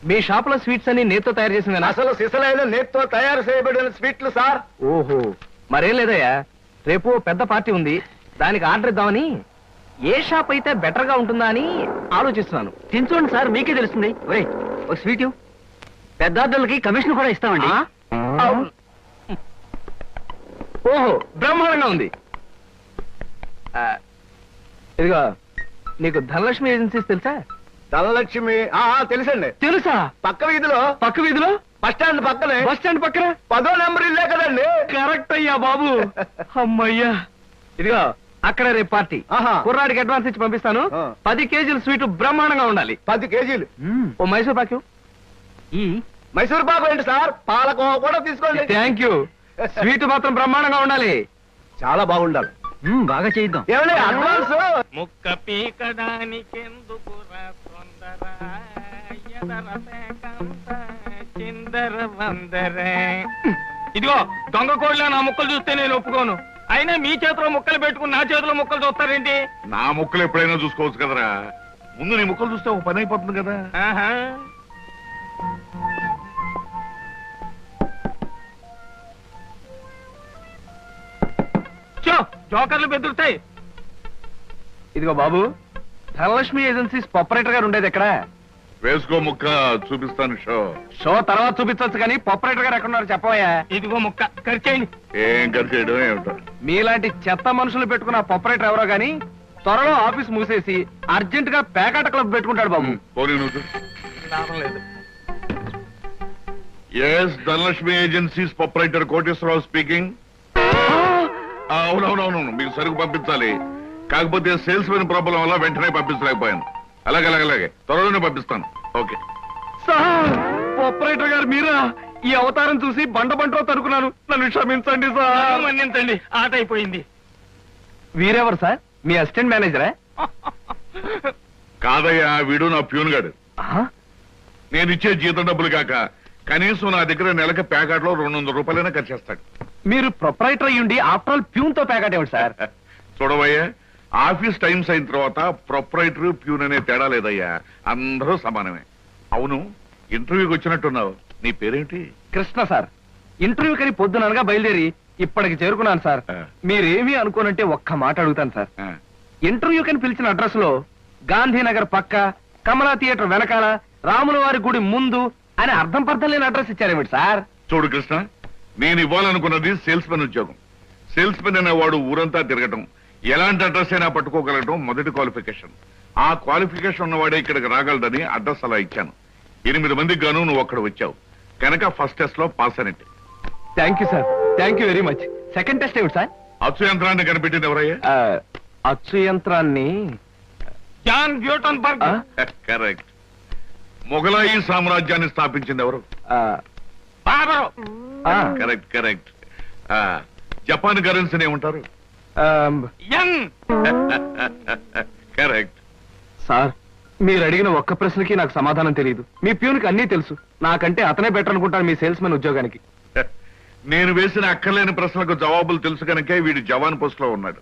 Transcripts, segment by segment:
మీ shop లో sweets అన్ని నేతితో తయారు చేసింది. అసలు సిసలైన నేతితో తయారు చేయబడిన స్వీట్లు సార్. ఓహో, మరేం లేదయ్యా, రేపు పెద్ద పార్టీ ఉంది, దానికి ఆర్డర్ ఇద్దామని. ఏ షాప్ అయితే బెటర్ గా ఉంటుందా అని ఆలోచిస్తున్నాను. తినచూడండి సార్, మీకే తెలుస్తుంది. ఒరే ఒక స్వీట్ పెద్ద ఆర్డర్లకి కమిషన్ కూడా ఇస్తామండి. ఓహో, బ్రహ్మాండంగా ఉంది. ఇదిగో, నీకు ధనలక్ష్మి ఏజెన్సీస్ తెలుసా? ధనలక్ష్మి తెలుసండి. తెలుసా? పక్క వీధిలో బస్ స్టాండ్ పక్కనే. బస్ స్టాండ్ పక్కన 10వ నెంబర్ ఇల్లే కదండి. కరెక్ట్ అయ్యా బాబు. అమ్మయ్యా, ఇదిగో అక్కడ రేపు పార్టీ. కుర్రాడికి అడ్వాన్స్ ఇచ్చి పంపిస్తాను. 10 కేజీలు స్వీట్ బ్రహ్మాండంగా ఉండాలి. 10 కేజీలు. ఓ మైసూర్ పాకు. ఈ మైసూర్ పాకు ఏంటి సార్? పాలకోవా కూడా తీసుకోండి. Thank you. స్వీట్ మాత్రం బ్రహ్మాండంగా ఉండాలి. చాలా బాగుండాలి. బాగా చేద్దాం. ఏమండి అడ్వాన్స్? ముక్క పీకడానికెందుకు చిందర వందరే. ఇదిగో దొంగ కోళ్ళ నా ముక్కలు చూస్తే నేను ఒప్పుకోను. అయినా మీ చేతిలో ముక్కలు పెట్టుకుని నా చేతిలో ముక్కలు చూస్తారేంటి? నా ముక్కలు ఎప్పుడైనా చూసుకోవచ్చు కదరా. ముందు నీ ముక్కలు చూస్తే ఒక పని అయిపోతుంది కదా. జోకర్లు బెదురుతాయి. ఇదిగో బాబు, ధనలక్ష్మి ఏజెన్సీస్ ప్రొపరేటర్ గారు ఉండేది ఎక్కడ? వేసుకో ముక్క చూపిస్తాను. షో తర్వాత చూపించవచ్చు కానీ ప్రొపరేటర్ గారు ఎక్కడున్నారు చెప్పవయ్యా. ఇదిగో ముక్క ఖర్చేయండి. ఏం ఖర్చు చేయడం ఏమిటో. మీలాంటి చెత్త మనుషులు పెట్టుకున్న ప్రొపరేటర్ ఎవరో గానీ త్వరలో ఆఫీస్ మూసేసి అర్జెంట్ గా పేకాట క్లబ్ పెట్టుకుంటాడు బాబు. పోనీ నువ్వు. లాభం లేదు. Yes, Dhanalakshmi agencies proprietor Koteswararao speaking. అవునవునవును, మీకు సరుకు పంపించాలి. కాకపోతే సేల్స్ మెన్ ప్రాబ్లం వల్ల వెంటనే పంపించలేకపోయాను. అలాగే త్వరలోనే పంపిస్తాను. ఓకే సార్, ప్రొపరేటర్ గారు మీరా? ఈ అవతారం చూసి బండలో తరుకున్నాను, నన్ను క్షమించండి సార్. మన్నించండి, ఆట అయిపోయింది. వీరెవరు సార్? మీ అసిస్టెంట్ మేనేజరా? కాదయ్యా, వీడు నా ప్యూన్ గాడు. నేను ఇచ్చే జీతం డబ్బులు కాక కనీసం నా దగ్గర నెలకి ప్యాకెట్లో 200 రూపాయలైనా ఖర్చు చేస్తాడు. మీరు ప్రొపరేటర్ అయ్యుండి ఆఫ్టర్ ఆల్ ప్యూన్ తో ప్యాకెట్ ఏమిటి సార్? చూడవయ్యా, ఆఫీస్ టైమ్స్ అయిన తర్వాత ప్రొపరేటర్ ప్యూన్ అనే తేడా లేదయ్యా, అందరూ సమానమే. అవును, ఇంటర్వ్యూకి వచ్చినట్టున్నావు. నీ పేరేంటి? కృష్ణ సార్. ఇంటర్వ్యూ కని పొద్దుననగా బయలుదేరి ఇప్పటికి చేరుకున్నాను సార్. మీరేమీ అనుకోనంటే ఒక్క మాట అడుగుతాను సార్. ఇంటర్వ్యూ కని పిలిచిన అడ్రస్ లో గాంధీనగర్ పక్క, కమలా థియేటర్ వెనకాల, రాముల వారి గుడి ముందు అని అర్థం పర్థం లేని అడ్రస్ ఇచ్చారేమిటి సార్? చూడు కృష్ణ, నేను ఇవ్వాలనుకున్నది సేల్స్ మెన్ ఉద్యోగం. సేల్స్ మెన్ అనేవాడు ఊరంతా తిరగటం, ఎలాంటి అడ్రస్ అయినా పట్టుకోగలగటం మొదటి క్వాలిఫికేషన్. ఆ క్వాలిఫికేషన్ ఉన్నవాడే ఇక్కడికి రాగలడని అడ్రస్ అలా ఇచ్చాను. 8 మందికి గాను నువ్వు అక్కడ వచ్చావు కనుక ఫస్ట్ టెస్ట్ లో పాస్ అయినట్టే. Thank you sir, thank you very much. Second test ఏమిటి సార్? అచ్చు యంత్రాన్ని కనిపెట్టింది ఎవరయ్యా? అచ్చు యంత్రాన్ని జాన్ గ్యూటన్బర్గ్. కరెక్ట్. మొఘలాయి సామ్రాజ్యాన్ని స్థాపించింది ఎవరు? బాబరు. కరెక్ట్. జపాన్ కరెన్సీని ఏమంటారు? యం. కరెక్ట్. సార్, మీరు అడిగిన ఒక్క ప్రశ్నకి నాకు సమాధానం తెలియదు. మీ ప్యూన్కి అన్నీ తెలుసు. నాకంటే అతనే బెటర్ అనుకుంటాను మీ సేల్స్ మెన్ ఉద్యోగానికి. నేను వేసిన అక్కర్లేని ప్రశ్నలకు జవాబులు తెలుసు కనుకే వీడు జవాన్ పోస్ట్ లో ఉన్నాడు.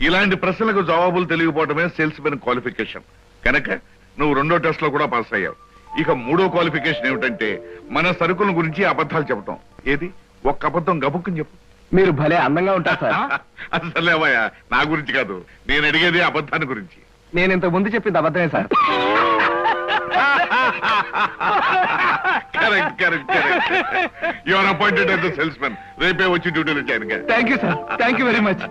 ఇలాంటి ప్రశ్నలకు జవాబులు తెలియకపోవడమే సేల్స్ మెన్ క్వాలిఫికేషన్. కనుక నువ్వు 2వ టెస్ట్ లో కూడా పాస్ అయ్యావు. ఇక 3వ క్వాలిఫికేషన్ ఏమిటంటే మన సరుకుల గురించి అబద్ధాలు చెప్పటం. ఏది? ఒక్క అబద్ధం గబుక్కుని చెప్పు. మీరు భలే అందంగా ఉంటారు సార్. అసలేవయ్యా, నా గురించి కాదు, నేను అడిగేది అబద్ధాన్ని గురించి. నేను ఇంతకు ముందు చెప్పింది అబద్ధమే sir. Correct. You are appointed as the salesmen. రేపే వచ్చి డ్యూటీలో చేరిగా. Thank you sir, thank you very much.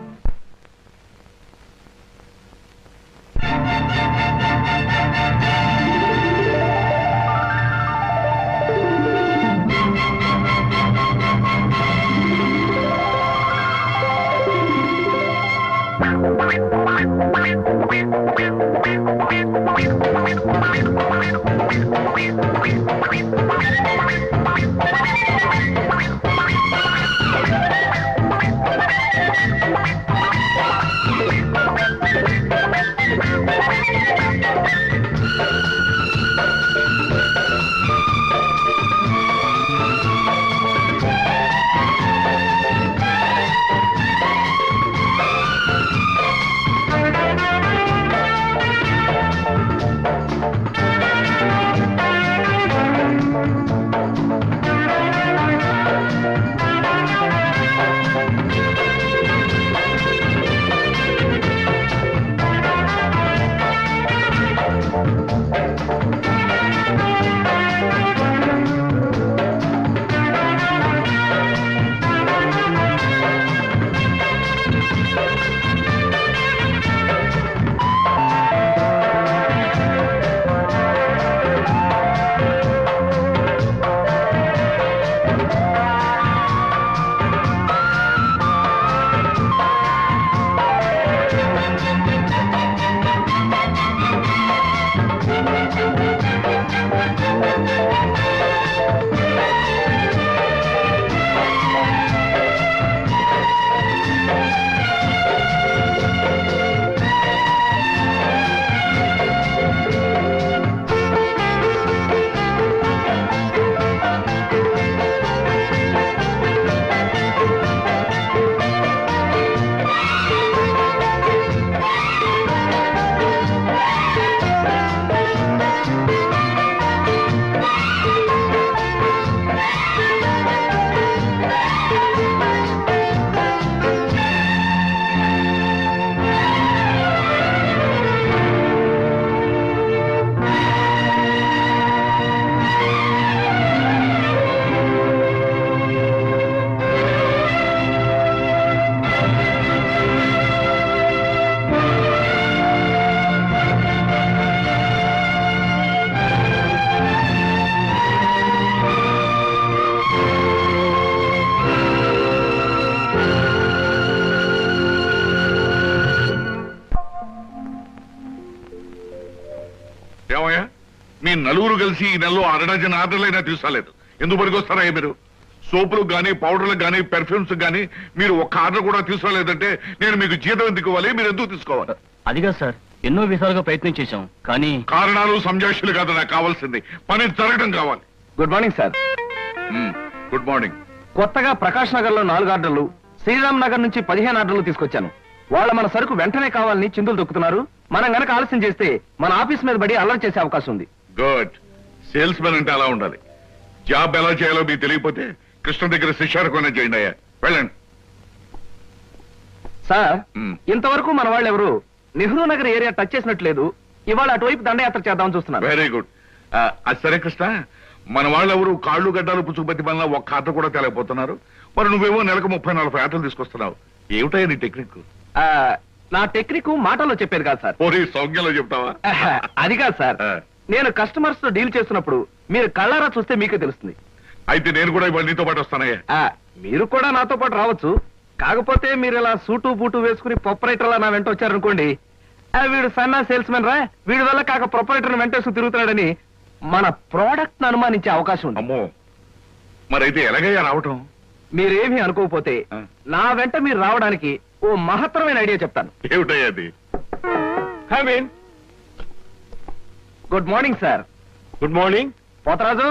నలుగురు కలిసి ఈ నెలలో 6 డజన్ ఆర్డర్లైనా తీసుకోలేదు. ఎందుకు పనికొస్తారా మీరు? సోపులకు గానీ, పౌడర్లకు గానీ, పెర్ఫ్యూమ్స్ గానీ మీరు ఒక్క ఆర్డర్ కూడా తీసుకోలేదంటే నేను మీకు జీతం ఎందుకు ఇవ్వాలి? మీరు ఎందుకు తీసుకోవాలి? అదిగా సార్, ఎన్నో విధాలుగా ప్రయత్నం చేశాం కానీ కారణాలు సంజాషులు కాదు నాకు కావాల్సింది, పని జరగడం కావాలి. Good morning sir. Good morning. కొత్తగా ప్రకాష్ నగర్ లో 4 ఆర్డర్లు, శ్రీరామ్ నగర్ నుంచి 15 ఆర్డర్లు తీసుకొచ్చాను. వాళ్ళ మన సరుకు వెంటనే కావాలని చిందులు తొక్కుతున్నారు. మనం గనక ఆలస్యం చేస్తే మన ఆఫీస్ మీద పడి అల్లరి చేసే అవకాశం ఉంది. గుడ్. సేల్స్ మెన్ అంటే అలా ఉండాలి. జాబ్ ఎలా చేయాలో మీకు తెలియకపోతే కృష్ణ దగ్గర శిష్యారకమైనా చేయండి అయ్యా. వెళ్ళండి. సార్, ఇంతవరకు మన వాళ్ళు ఎవరు నెహ్రూ నగర్ ఏరియా టచ్ చేసినట్లేదు. ఇవాళ అటువైపు దండయాత్ర చేద్దామని చూస్తున్నారు. Very good. అది సరే కృష్ణ, మన వాళ్ళెవరు కాళ్ళు గడ్డాలు పుచ్చుకుపతి వల్ల ఒక్క ఆర్డర్ కూడా తేలేకపోతున్నారు. మరి నువ్వేమో నెలకు 30-40 ఆటలు తీసుకొస్తున్నావు. ఏమిటయ్యా నీ టెక్నిక్? నా టెక్నిక్ మాటల్లో చెప్పేది కాదు సార్. పోనీ సౌజ్ఞలో చెప్తావా? అది కాదు సార్, నేను కస్టమర్స్ తో డీల్ చేస్తున్నప్పుడు మీరు కళ్ళారా చూస్తే మీకే తెలుస్తుంది. అయితే నేను కూడా ఇవాళ నీతో పాటు వస్తానయ్యా. మీరు కూడా నాతో పాటు రావచ్చు. కాకపోతే మీరు ఇలా సూటు బూటు వేసుకుని ప్రొపరేటర్లా నా వెంట వచ్చారనుకోండి, వీడు సన్నా సేల్స్ మెన్ రా, వీడి వల్ల కాక ప్రొపరేటర్ వెంటేసుకు తిరుగుతున్నాడని మన ప్రోడక్ట్ ను అనుమానించే అవకాశం ఉంది. అమ్మో, మరైతే ఎలాగయ్యా రావటం? మీరేమీ అనుకోకపోతే నా వెంట మీరు రావడానికి ఓ మహత్తరమైన ఐడియా చెప్తాను. ఏమిటయ్యా అది? Good morning sir. Good morning. Potharaju,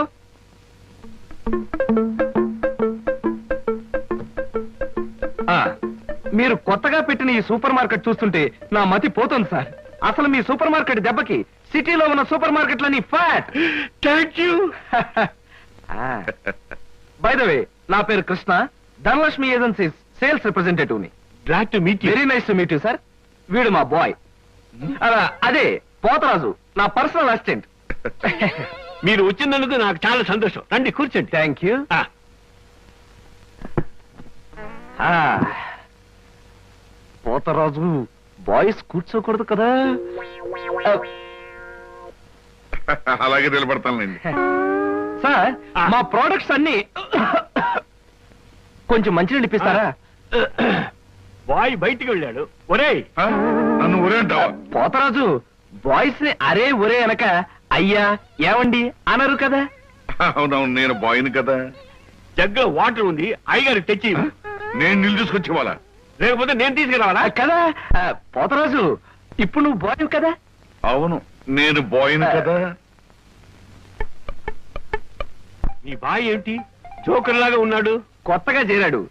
మీరు కొత్తగా పెట్టిన ఈ సూపర్ మార్కెట్ చూస్తుంటే నా మతి పోతుంది సార్. అసలు మీ సూపర్ మార్కెట్ దెబ్బకి సిటీలో ఉన్న సూపర్ మార్కెట్లని ఫ్యాట్. Thank you. By the way, నా పేరు Krishna, Dhanalakshmi agencies sales representative ని. Glad to meet you. Very nice to meet you sir. వీడు మా బాయ్. అదే పోతరాజు, నా పర్సనల్ అసిస్టెంట్. మీరు వచ్చినందుకు నాకు చాలా సంతోషం. రండి కూర్చోండి. Thank you. పోతరాజు, బాయ్స్ కూర్చోకూడదు కదా. అలాగే నిలబడతానండి. సార్, మా ప్రోడక్ట్స్ అన్ని కొంచెం మంచినీళ్ళు ఇప్పిస్తారా? బాయ్ బయటికి వెళ్ళాడు. ఒరేయ్, నన్ను ఊరే అంటావా? పోతరాజు, బాయ్స్ ని అరే ఒరే అనక అయ్యా ఏమండి అనరు కదా. అవునవును, నేను బాయ్ని కదా. జగ్గులో వాటర్ ఉంది, అయ్యగారు తెచ్చి. నేను నీళ్ళు తీసుకొచ్చి ఇవ్వాలా? లేకపోతే నేను తీసుకురావాలా? కదా పోతరాజు, ఇప్పుడు నువ్వు బాయ్ కదా. అవును, నేను బాయ్ని కదా. నీ బాయ్ ఏంటి జోకర్ లాగా ఉన్నాడు? కొత్తగా చేరాడు,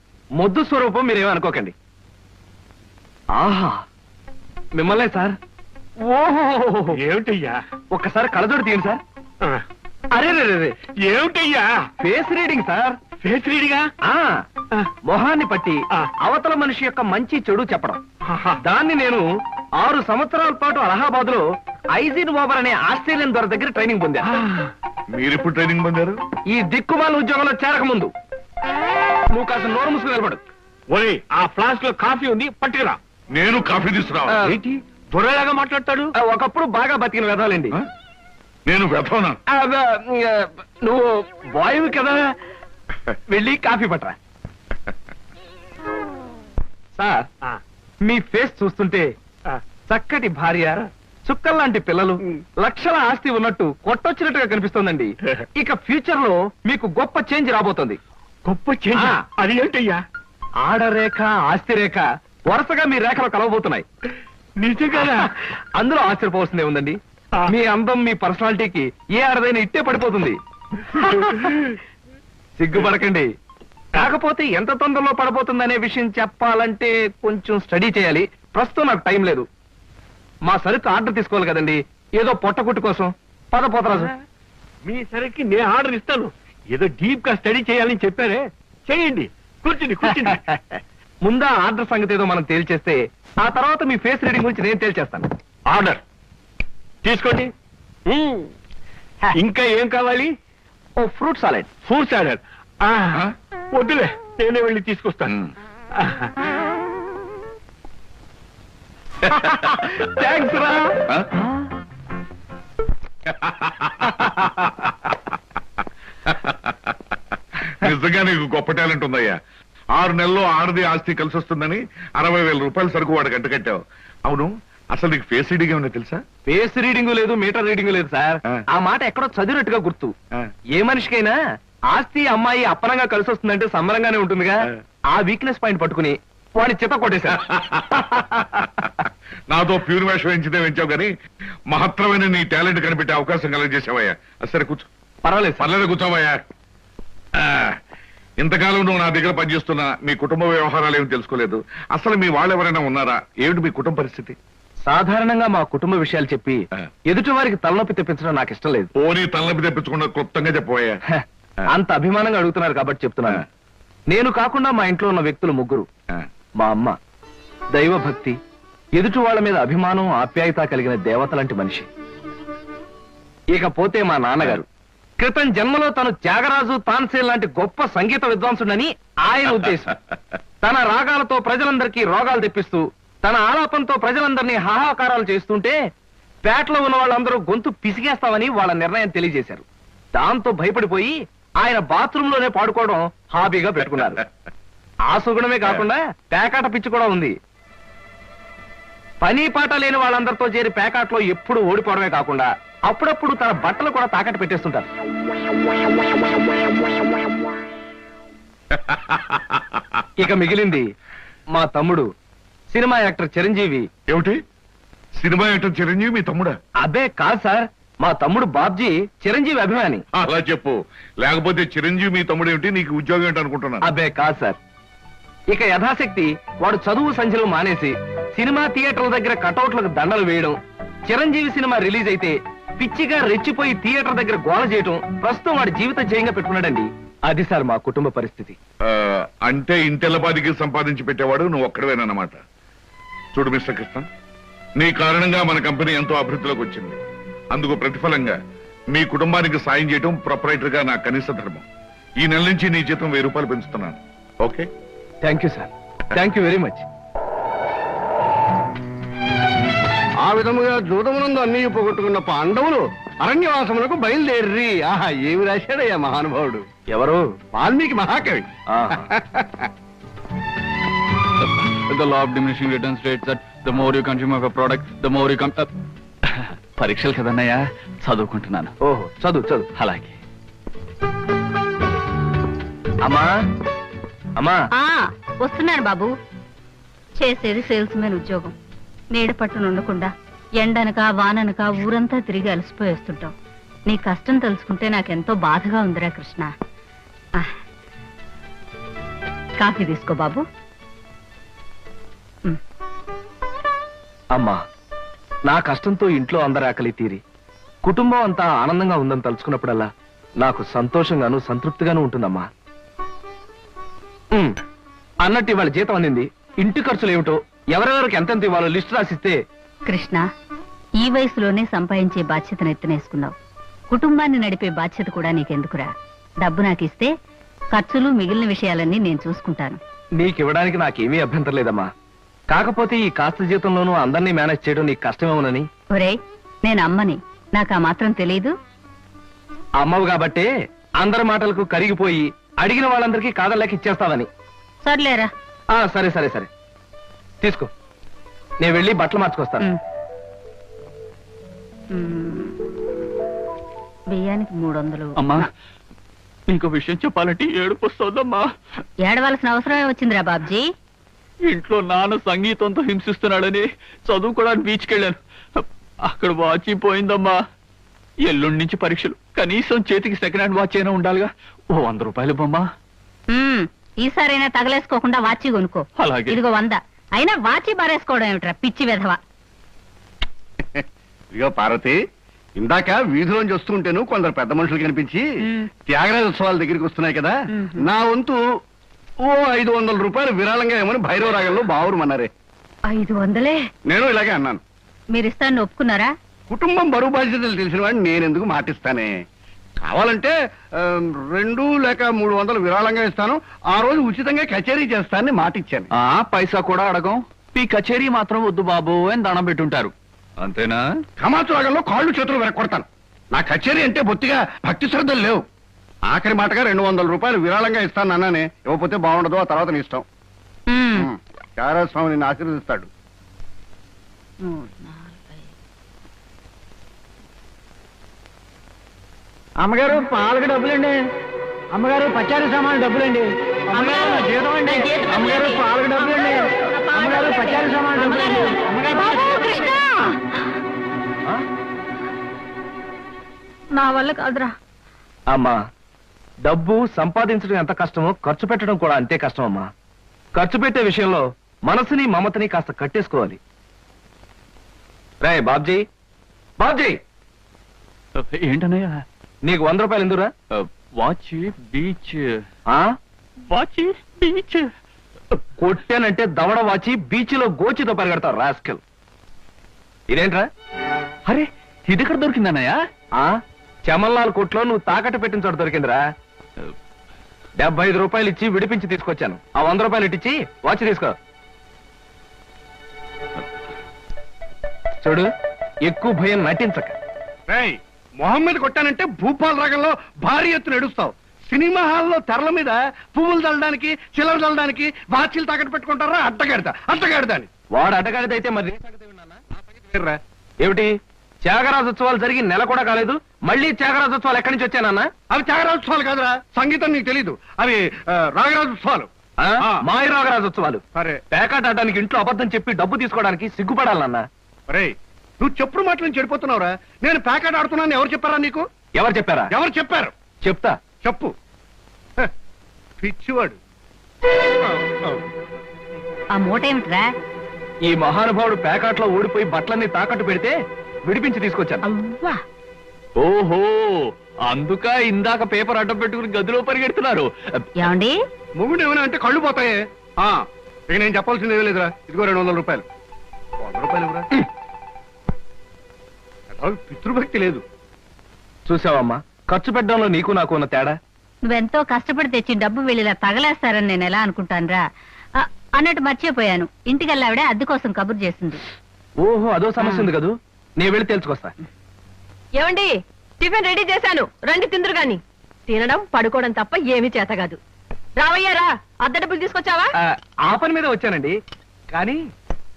మొద్దు స్వరూపం, మీరేమనుకోకండి. ఆహా, మిమ్మల్నే సార్. ఓహో, ఏమిటయ్యా? ఒక్కసారి కళ్ళజోడు తీయండి సార్. అరే రే, ఏమిటయ్యా? Face reading sir. ఫేస్ రీడింగా? మొహాన్ని పట్టి అవతల మనిషి యొక్క మంచి చెడు చెప్పడం. దాన్ని నేను 6 సంవత్సరాల పాటు అలహాబాద్ లో ఐజిన్ ఓవర్ అనే ఆస్ట్రేలియన్ దొర దగ్గర ట్రైనింగ్ పొందా. మీరెప్పుడు ట్రైనింగ్ పొందారు? ఈ దిక్కుమాల ఉద్యోగంలో చేరక ముందు. నువ్వు కాస్త నోరు ముసుగు నిలబడు. ఒరే, ఆ ఫ్లాస్క్ లో కాఫీ ఉంది, పట్టుకురా. నేను కాఫీ తీసుకురావా? ఏంటి దొరలాగా మాట్లాడతాడు? ఒకప్పుడు బాగా బతికిన వెదాలండి. నేను వెతవనా? నువ్వు బాయ్ కదా, వెళ్ళి కాఫీ పట్టరా. సార్, మీ ఫేస్ చూస్తుంటే చక్కటి భార్య, చుక్కల్లాంటి పిల్లలు, లక్షల ఆస్తి ఉన్నట్టు కొట్టొచ్చినట్టుగా కనిపిస్తోందండి. ఇక ఫ్యూచర్ లో మీకు గొప్ప చేంజ్ రాబోతుంది. గొప్ప చేంజ్? అది ఏంటయ్యా? ఆడరేఖ, ఆస్తి రేఖ వరుసగా మీ రేఖలు కలవబోతున్నాయి. నిజంగా? అందులో ఆశ్చర్యపోవాల్సిందే ఉందండి. మీ అందం, మీ పర్సనాలిటీకి ఏ ఆడదైనా ఇట్టే పడిపోతుంది. సిగ్గుపడకండి. కాకపోతే ఎంత తొందరలో పడబోతుందనే విషయం చెప్పాలంటే కొంచెం స్టడీ చేయాలి. ప్రస్తుతం నాకు టైం లేదు. మా సరుకు ఆర్డర్ తీసుకోవాలి కదండి, ఏదో పొట్టకుట్టు కోసం. పద పోతరాజు. మీ సరికి నేను ఆర్డర్ ఇస్తాను. ఏదో డీప్ గా స్టడీ చేయాలని చెప్పారే, చేయండి. కూర్చుండి కూర్చుండి. ముందా ఆర్డర్ సంగతి ఏదో మనం తేల్చేస్తే ఆ తర్వాత మీ ఫేస్ రీడింగ్ గురించి నేను తేల్చేస్తాను. ఆర్డర్ తీసుకోండి. ఇంకా ఏం కావాలి? ఓ ఫ్రూట్ సాలెడ్. ఫ్రూట్ సాలెడ్ వద్దులే, నేనే వెళ్ళి తీసుకొస్తాను. థ్యాంక్స్ రా. నిజంగా నీకు గొప్ప టాలెంట్ ఉందయ్యా. 6 నెలల్లో ఆడది ఆస్తి కలిసి వస్తుందని 60,000 రూపాయల సరుకు వాడికి అంటకట్టావు. అవును, అసలు నీకు ఫేస్ రీడింగ్ ఏమన్నా తెలుసా? ఫేస్ రీడింగ్ లేదు, మీటర్ రీడింగ్ లేదు సార్. ఆ. ఆ మాట ఎక్కడో చదివినట్టుగా గుర్తు. ఆ. ఏ మనిషికైనా ఆస్తి అమ్మాయి అప్పనంగా కలిసి వస్తుందంటే సంబరంగానే ఉంటుందిగా. ఆ వీక్నెస్ పాయింట్ పట్టుకుని వాడి చిత్త కొట్టేశారు. నాతో ప్యూర్ వేషం వేయించితే వేయించావు కానీ మహత్తరమైన నీ టాలెంట్ కనిపెట్టే అవకాశం కలగజేసావయ్యా. సరే కూర్చో. పర్వాలేదు సార్. పర్లేదు కూర్చోవయ్యా. ఇంతకాలం నువ్వు నా దగ్గర పనిచేస్తున్నా మీ కుటుంబ వ్యవహారాలు ఏమి తెలుసుకోలేదు. అసలు మీ వాళ్ళు ఎవరైనా ఉన్నారా? ఏమిటి మీ కుటుంబ పరిస్థితి? సాధారణంగా మా కుటుంబ విషయాలు చెప్పి ఆ. ఎదుటి వారికి తలనొప్పి తెప్పించడం నాకు ఇష్టం లేదు. పోనీ తలనొప్పి తెప్పించకుండా క్లుప్తంగా చెప్పబోయా. హ, అంత అభిమానంగా అడుగుతున్నారు కాబట్టి చెప్తున్నాను. నేను కాకుండా మా ఇంట్లో ఉన్న వ్యక్తులు ముగ్గురు. మా అమ్మ దైవభక్తి, ఎదుటి వాళ్ళ మీద అభిమానం, ఆప్యాయత కలిగిన దేవత లాంటి మనిషి. ఇకపోతే మా నాన్నగారు క్రితం జన్మలో తను త్యాగరాజు, తాన్సేన్ లాంటి గొప్ప సంగీత విద్వాంసుడని ఆయన ఉద్దేశం. తన రాగాలతో ప్రజలందరికీ రోగాలు తెప్పిస్తూ, తన ఆలాపంతో ప్రజలందరినీ హాహాకారాలు చేస్తుంటే పేటలో ఉన్న వాళ్ళందరూ గొంతు పిసిగేస్తామని వాళ్ళ నిర్ణయం తెలియజేశారు. దాంతో భయపడిపోయి ఆయన బాత్రూమ్ లోనే పాడుకోవడం హాబీగా పెట్టుకున్నారు. ఆ సుగుణమే కాకుండా పేకాట పిచ్చి కూడా ఉంది. పని పాట లేని వాళ్ళందరితో చేరి పేకాట్లో ఎప్పుడు ఓడిపోవడమే కాకుండా అప్పుడప్పుడు తన బట్టలు కూడా తాకట్టు పెట్టేస్తుంటారు. ఇక మిగిలింది మా తమ్ముడు సినిమా యాక్టర్ చిరంజీవి. ఏమిటి? సినిమా యాక్టర్ చిరంజీవి మీ తమ్ముడా? అబ్బే కాదు సార్, మా తమ్ముడు బాబ్జీ చిరంజీవి అభిమాని. అలా చెప్పు, లేకపోతే చిరంజీవి మీ తమ్ముడు ఏమిటి, నీకు ఉద్యోగం ఏంటి అనుకుంటున్నా. అబ్బే కాదు సార్. ఇక యథాశక్తి వాడు చదువు సంఖ్యలు మానేసి సినిమా థియేటర్ల దగ్గర కటౌట్లకు దండలు వేయడం, చిరంజీవి సినిమా రిలీజ్ అయితే పిచ్చిగా రెచ్చిపోయి థియేటర్ దగ్గర గోల చేయడం ప్రస్తుతం వాడి జీవిత జయంగా పెట్టుకున్నాడండి. అది సార్ మా కుటుంబ పరిస్థితి. అంటే ఇంటెల్లపాదికి సంపాదించి పెట్టేవాడు నువ్వు ఒక్కడవేనన్నమాట. చూడు మిస్టర్ కృష్ణ, నీ కారణంగా మన కంపెనీ ఎంతో అభివృద్ధిలోకి వచ్చింది. అందుకు ప్రతిఫలంగా మీ కుటుంబానికి సాయం చేయడం ప్రొపరైటర్ గా నా కనీస ధర్మం. ఈ నెల నుంచి నీ జీతం 1000 రూపాయలు పెంచుతున్నాను. Okay? Thank you sir. Thank you very much. ఆ విధముగా జూదమునందు అన్ని పోగొట్టుకున్న పాండవులు అరణ్యవాసములకు బయలుదేర్రి. ఆహా, ఏమి రాశాడయ్యా మహానుభావుడు. ఎవరు? వాల్మీకి మహాకవి. The law of diminishing returns states that the more you consume of a product, the more you పరీక్షలు కదన్నయ్యా, చదువుకుంటున్నాను. ఓహో, చదువు చదువు. అలాగే. అమ్మా అమ్మా. వస్తున్నాను బాబు. చేసేది సేల్స్ మెన్ ఉద్యోగం. నీడ పట్టున ఉండకుండా ఎండనక వాననక ఊరంతా తిరిగి అలసిపోయేస్తుంటావు. నీ కష్టం తెలుసుకుంటే నాకెంతో బాధగా ఉందిరా కృష్ణ. కాఫీ తీసుకో బాబు. అమ్మా, నా కష్టంతో ఇంట్లో అందరి ఆకలి తీరి కుటుంబం అంతా ఆనందంగా ఉందని తలుచుకున్నప్పుడల్లా నాకు సంతోషంగాను సంతృప్తిగాను ఉంటుందమ్మా. అన్నట్టు ఇవాళ జీతం అందింది. ఇంటి ఖర్చులు ఏమిటో, ఎవరెవరికి ఎంతెంత ఇవ్వాలో లిస్టు రాసిస్తే. కృష్ణ, ఈ వయసులోనే సంపాదించే బాధ్యతను ఎత్తునేసుకున్నావు. కుటుంబాన్ని నడిపే బాధ్యత కూడా నీకెందుకురా? డబ్బు నాకిస్తే ఖర్చులు మిగిలిన విషయాలన్నీ నేను చూసుకుంటాను. నీకివ్వడానికి నాకేమీ అభ్యంతరం లేదమ్మా. కాకపోతే ఈ కాస్త జీతంలోనూ అందరినీ మేనేజ్ చేయడం నీకు కష్టమేమోనని. ఒరేయ్, నేను అమ్మని, నాకు ఆ మాత్రం తెలీదు. అమ్మవు కాబట్టే అందరి మాటలకు కరిగిపోయి అడిగిన వాళ్ళందరికీ కాదలేక ఇచ్చేస్తావని. సర్లేరా. సరే సరే సరే, తీసుకో. నేను వెళ్ళి బట్టలు మార్చుకొస్తాను. బియ్యానికి 300. అమ్మా, నీకు విషయం చెప్పాలంటే ఏడుపు వస్తుందమ్మా. ఏడవలసిన అవసరమే వచ్చిందిరా బాబ్జీ. ఇంట్లో నాన్న సంగీతంతో హింసిస్తున్నాడని చదువుకోవడానికి బీచ్కి వెళ్ళాను. అక్కడ వాచ్ పోయిందమ్మా. ఎల్లుండి నుంచి పరీక్షలు. కనీసం చేతికి సెకండ్ హ్యాండ్ వాచ్ అయినా ఉండాలిగా. ఓ 100 రూపాయలు బొమ్మా. ఈసారైనా తగలేసుకోకుండా వాచి కొనుక్కో. అలాగే. ఇదిగో 100. అయినా వాచి బారేసుకోవడం ఏమిట్రా పిచ్చి వెధవ. ఇదిగో పార్వతి, ఇందాక వీధిలోంచి వస్తుంటేను కొందరు పెద్ద మనుషులు కనిపించి త్యాగరాజ ఉత్సవాల దగ్గరికి వస్తున్నాయి కదా, నా వంతు ఓ 500 రూపాయలు విరాళంగా ఏమని భైరవ రాగంలో బావురమన్నారే. 500? నేను ఇలాగే అన్నాను. మీరిస్తాను ఒప్పుకున్నారా? కుటుంబం బరువు బాధ్యతలు తెలిసిన వాడిని నేనెందుకు మాటిస్తానే. కావాలంటే 2 లేక 300 విరాళంగా ఇస్తాను. ఆ రోజు ఉచితంగా కచేరీ చేస్తానని మాటిచ్చాను. పైసా కూడా అడగం. ఈ కచేరీ మాత్రం వద్దు బాబు అని దండం పెట్టుంటారు. అంతేనా? కమాతు రాగంలో కాళ్ళు చేతులు వెరక్కొడతాను. నా కచేరీ అంటే బొత్తిగా భక్తి శ్రద్ధలు లేవు. ఆఖరి మాటగా 200 రూపాయలు విరాళంగా ఇస్తాను అన్నానే. ఇవ్వకపోతే బాగుండదు, ఆ తర్వాత నీ ఇష్టం. త్యాగరాజ స్వామి నిన్ను ఆశీర్వదిస్తాడు. అమ్మగారు పాలకు డబ్బులండి. అమ్మగారు పచారీ సామాన్ డబ్బులండి. అమ్మగారు నా జీతం అండి. అమ్మగారు పాలకు డబ్బులండి. అమ్మగారు పచారీ సామాన్ డబ్బులండి. నా వల్ల కాదురా. అమ్మా, డబ్బు సంపాదించడం ఎంత కష్టమో ఖర్చు పెట్టడం కూడా అంతే కష్టం అమ్మా. ఖర్చు పెట్టే విషయంలో మనసుని మమతని కాస్త కట్టేసుకోవాలి. రే బాబ్జీ, బాబ్జీ, ఏంటన్నయ్య? నీకు 100 రూపాయలు ఎందురా? వాచ్ బీచ్. ఆ? వాచ్ బీచ్. కొట్టానంటే దవడ వాచి బీచ్లో గోచితో పరిగెడతావు రాస్కెల్. ఇదేంట్రా? అరే, ఇది ఎక్కడ దొరికిందన్నయ్య? ఆ చమల్లాల్ కొట్లో నువ్వు తాకట్టు పెట్టిన చోట దొరికిందిరా. 75 రూపాయలు ఇచ్చి విడిపించి తీసుకొచ్చాను. ఆ 100 రూపాయలు ఇట్టించి వాచ్ తీసుకో. చూడు, ఎక్కువ భయం నటించక. రేయ్, మొహం మీద కొట్టానంటే భూపాల్ రాగంలో భారీ ఎత్తున ఎడుస్తావు. సినిమా హాల్లో తెరల మీద పువ్వులు చల్లడానికి, చిల్లర చల్లడానికి వాచీలు తాకట్టు పెట్టుకుంటారా? అడ్డగాడిదా అని. వాడు అడ్డగాడిదైతే మరి నీ సంగతి ఏమిటి నాన్న? నా సంగతి వేరురా. ఏమిటి, త్యాగరాజోత్సవాలు జరిగి నెల కూడా కాలేదు, మళ్ళీ త్యాగరాజోత్సవాలు ఎక్కడి నుంచి వచ్చానన్నా? అవి త్యాగరాజోత్సవాలు కాదురా, సంగీతం నీకు తెలీదు. అవి రాగరాజోత్సవాలు. మాయ రాగరాజోత్సవాలు. సరే, పేకాట ఆడడానికి ఇంట్లో అబద్ధం చెప్పి డబ్బు తీసుకోవడానికి సిగ్గుపడాలన్నా. రేయ్, నువ్వు చెప్పుడు మాటలు నుంచి చెడిపోతున్నావురా. నేను ప్యాకెట్ ఆడుతున్నాను ఎవరు చెప్పారా నీకు? ఎవరు చెప్పారా? ఎవరు చెప్పారు? చెప్తా. చెప్పు. హ, పిచ్చివాడు. ఆ మూట ఏమిట్రా? ఈ మహానుభావుడు పేకాట్లో ఓడిపోయి బట్టలన్నీ తాకట్టు పెడితే విడిపించి తీసుకొచ్చాను. అవ్వా, ఓహో, అందుక ఇందాక పేపర్ అడ్డం పెట్టుకుని గదిలో పరిగెడుతున్నారు. ఏమండి? మొగుడు ఏమైనా అంటే కళ్ళు పోతాయే. ఇక నేను చెప్పాల్సింది ఏమీ లేదురా. ఇదిగో 200 రూపాయలు. 100 రూపాయలు ఇవ్వరా? పితృభక్తి లేదు. చూసావమ్మా, ఖర్చు పెట్టడంలో నీకు నాకు ఉన్న తేడా. నువ్వెంతో కష్టపడి తెచ్చి డబ్బు వెళ్ళిలా తగలేస్తారని నేను ఎలా అనుకుంటానురా? అన్నట్టు మర్చిపోయాను, ఇంటికెళ్ళావిడే అద్దె కోసం కబురు చేసింది. ఓహో, అదో సమస్య ఉంది కదూ. నేను వెళ్ళి తెలుసుకొస్తా. ఏమండి, టిఫిన్ రెడీ చేశాను, రండి తిందురు గాని. తినడం పడుకోవడం తప్ప ఏమీ చేత కాదు. రావయ్యారా, అద్దె డబ్బులు తీసుకొచ్చావా? ఆ పని మీద వచ్చానండి. కానీ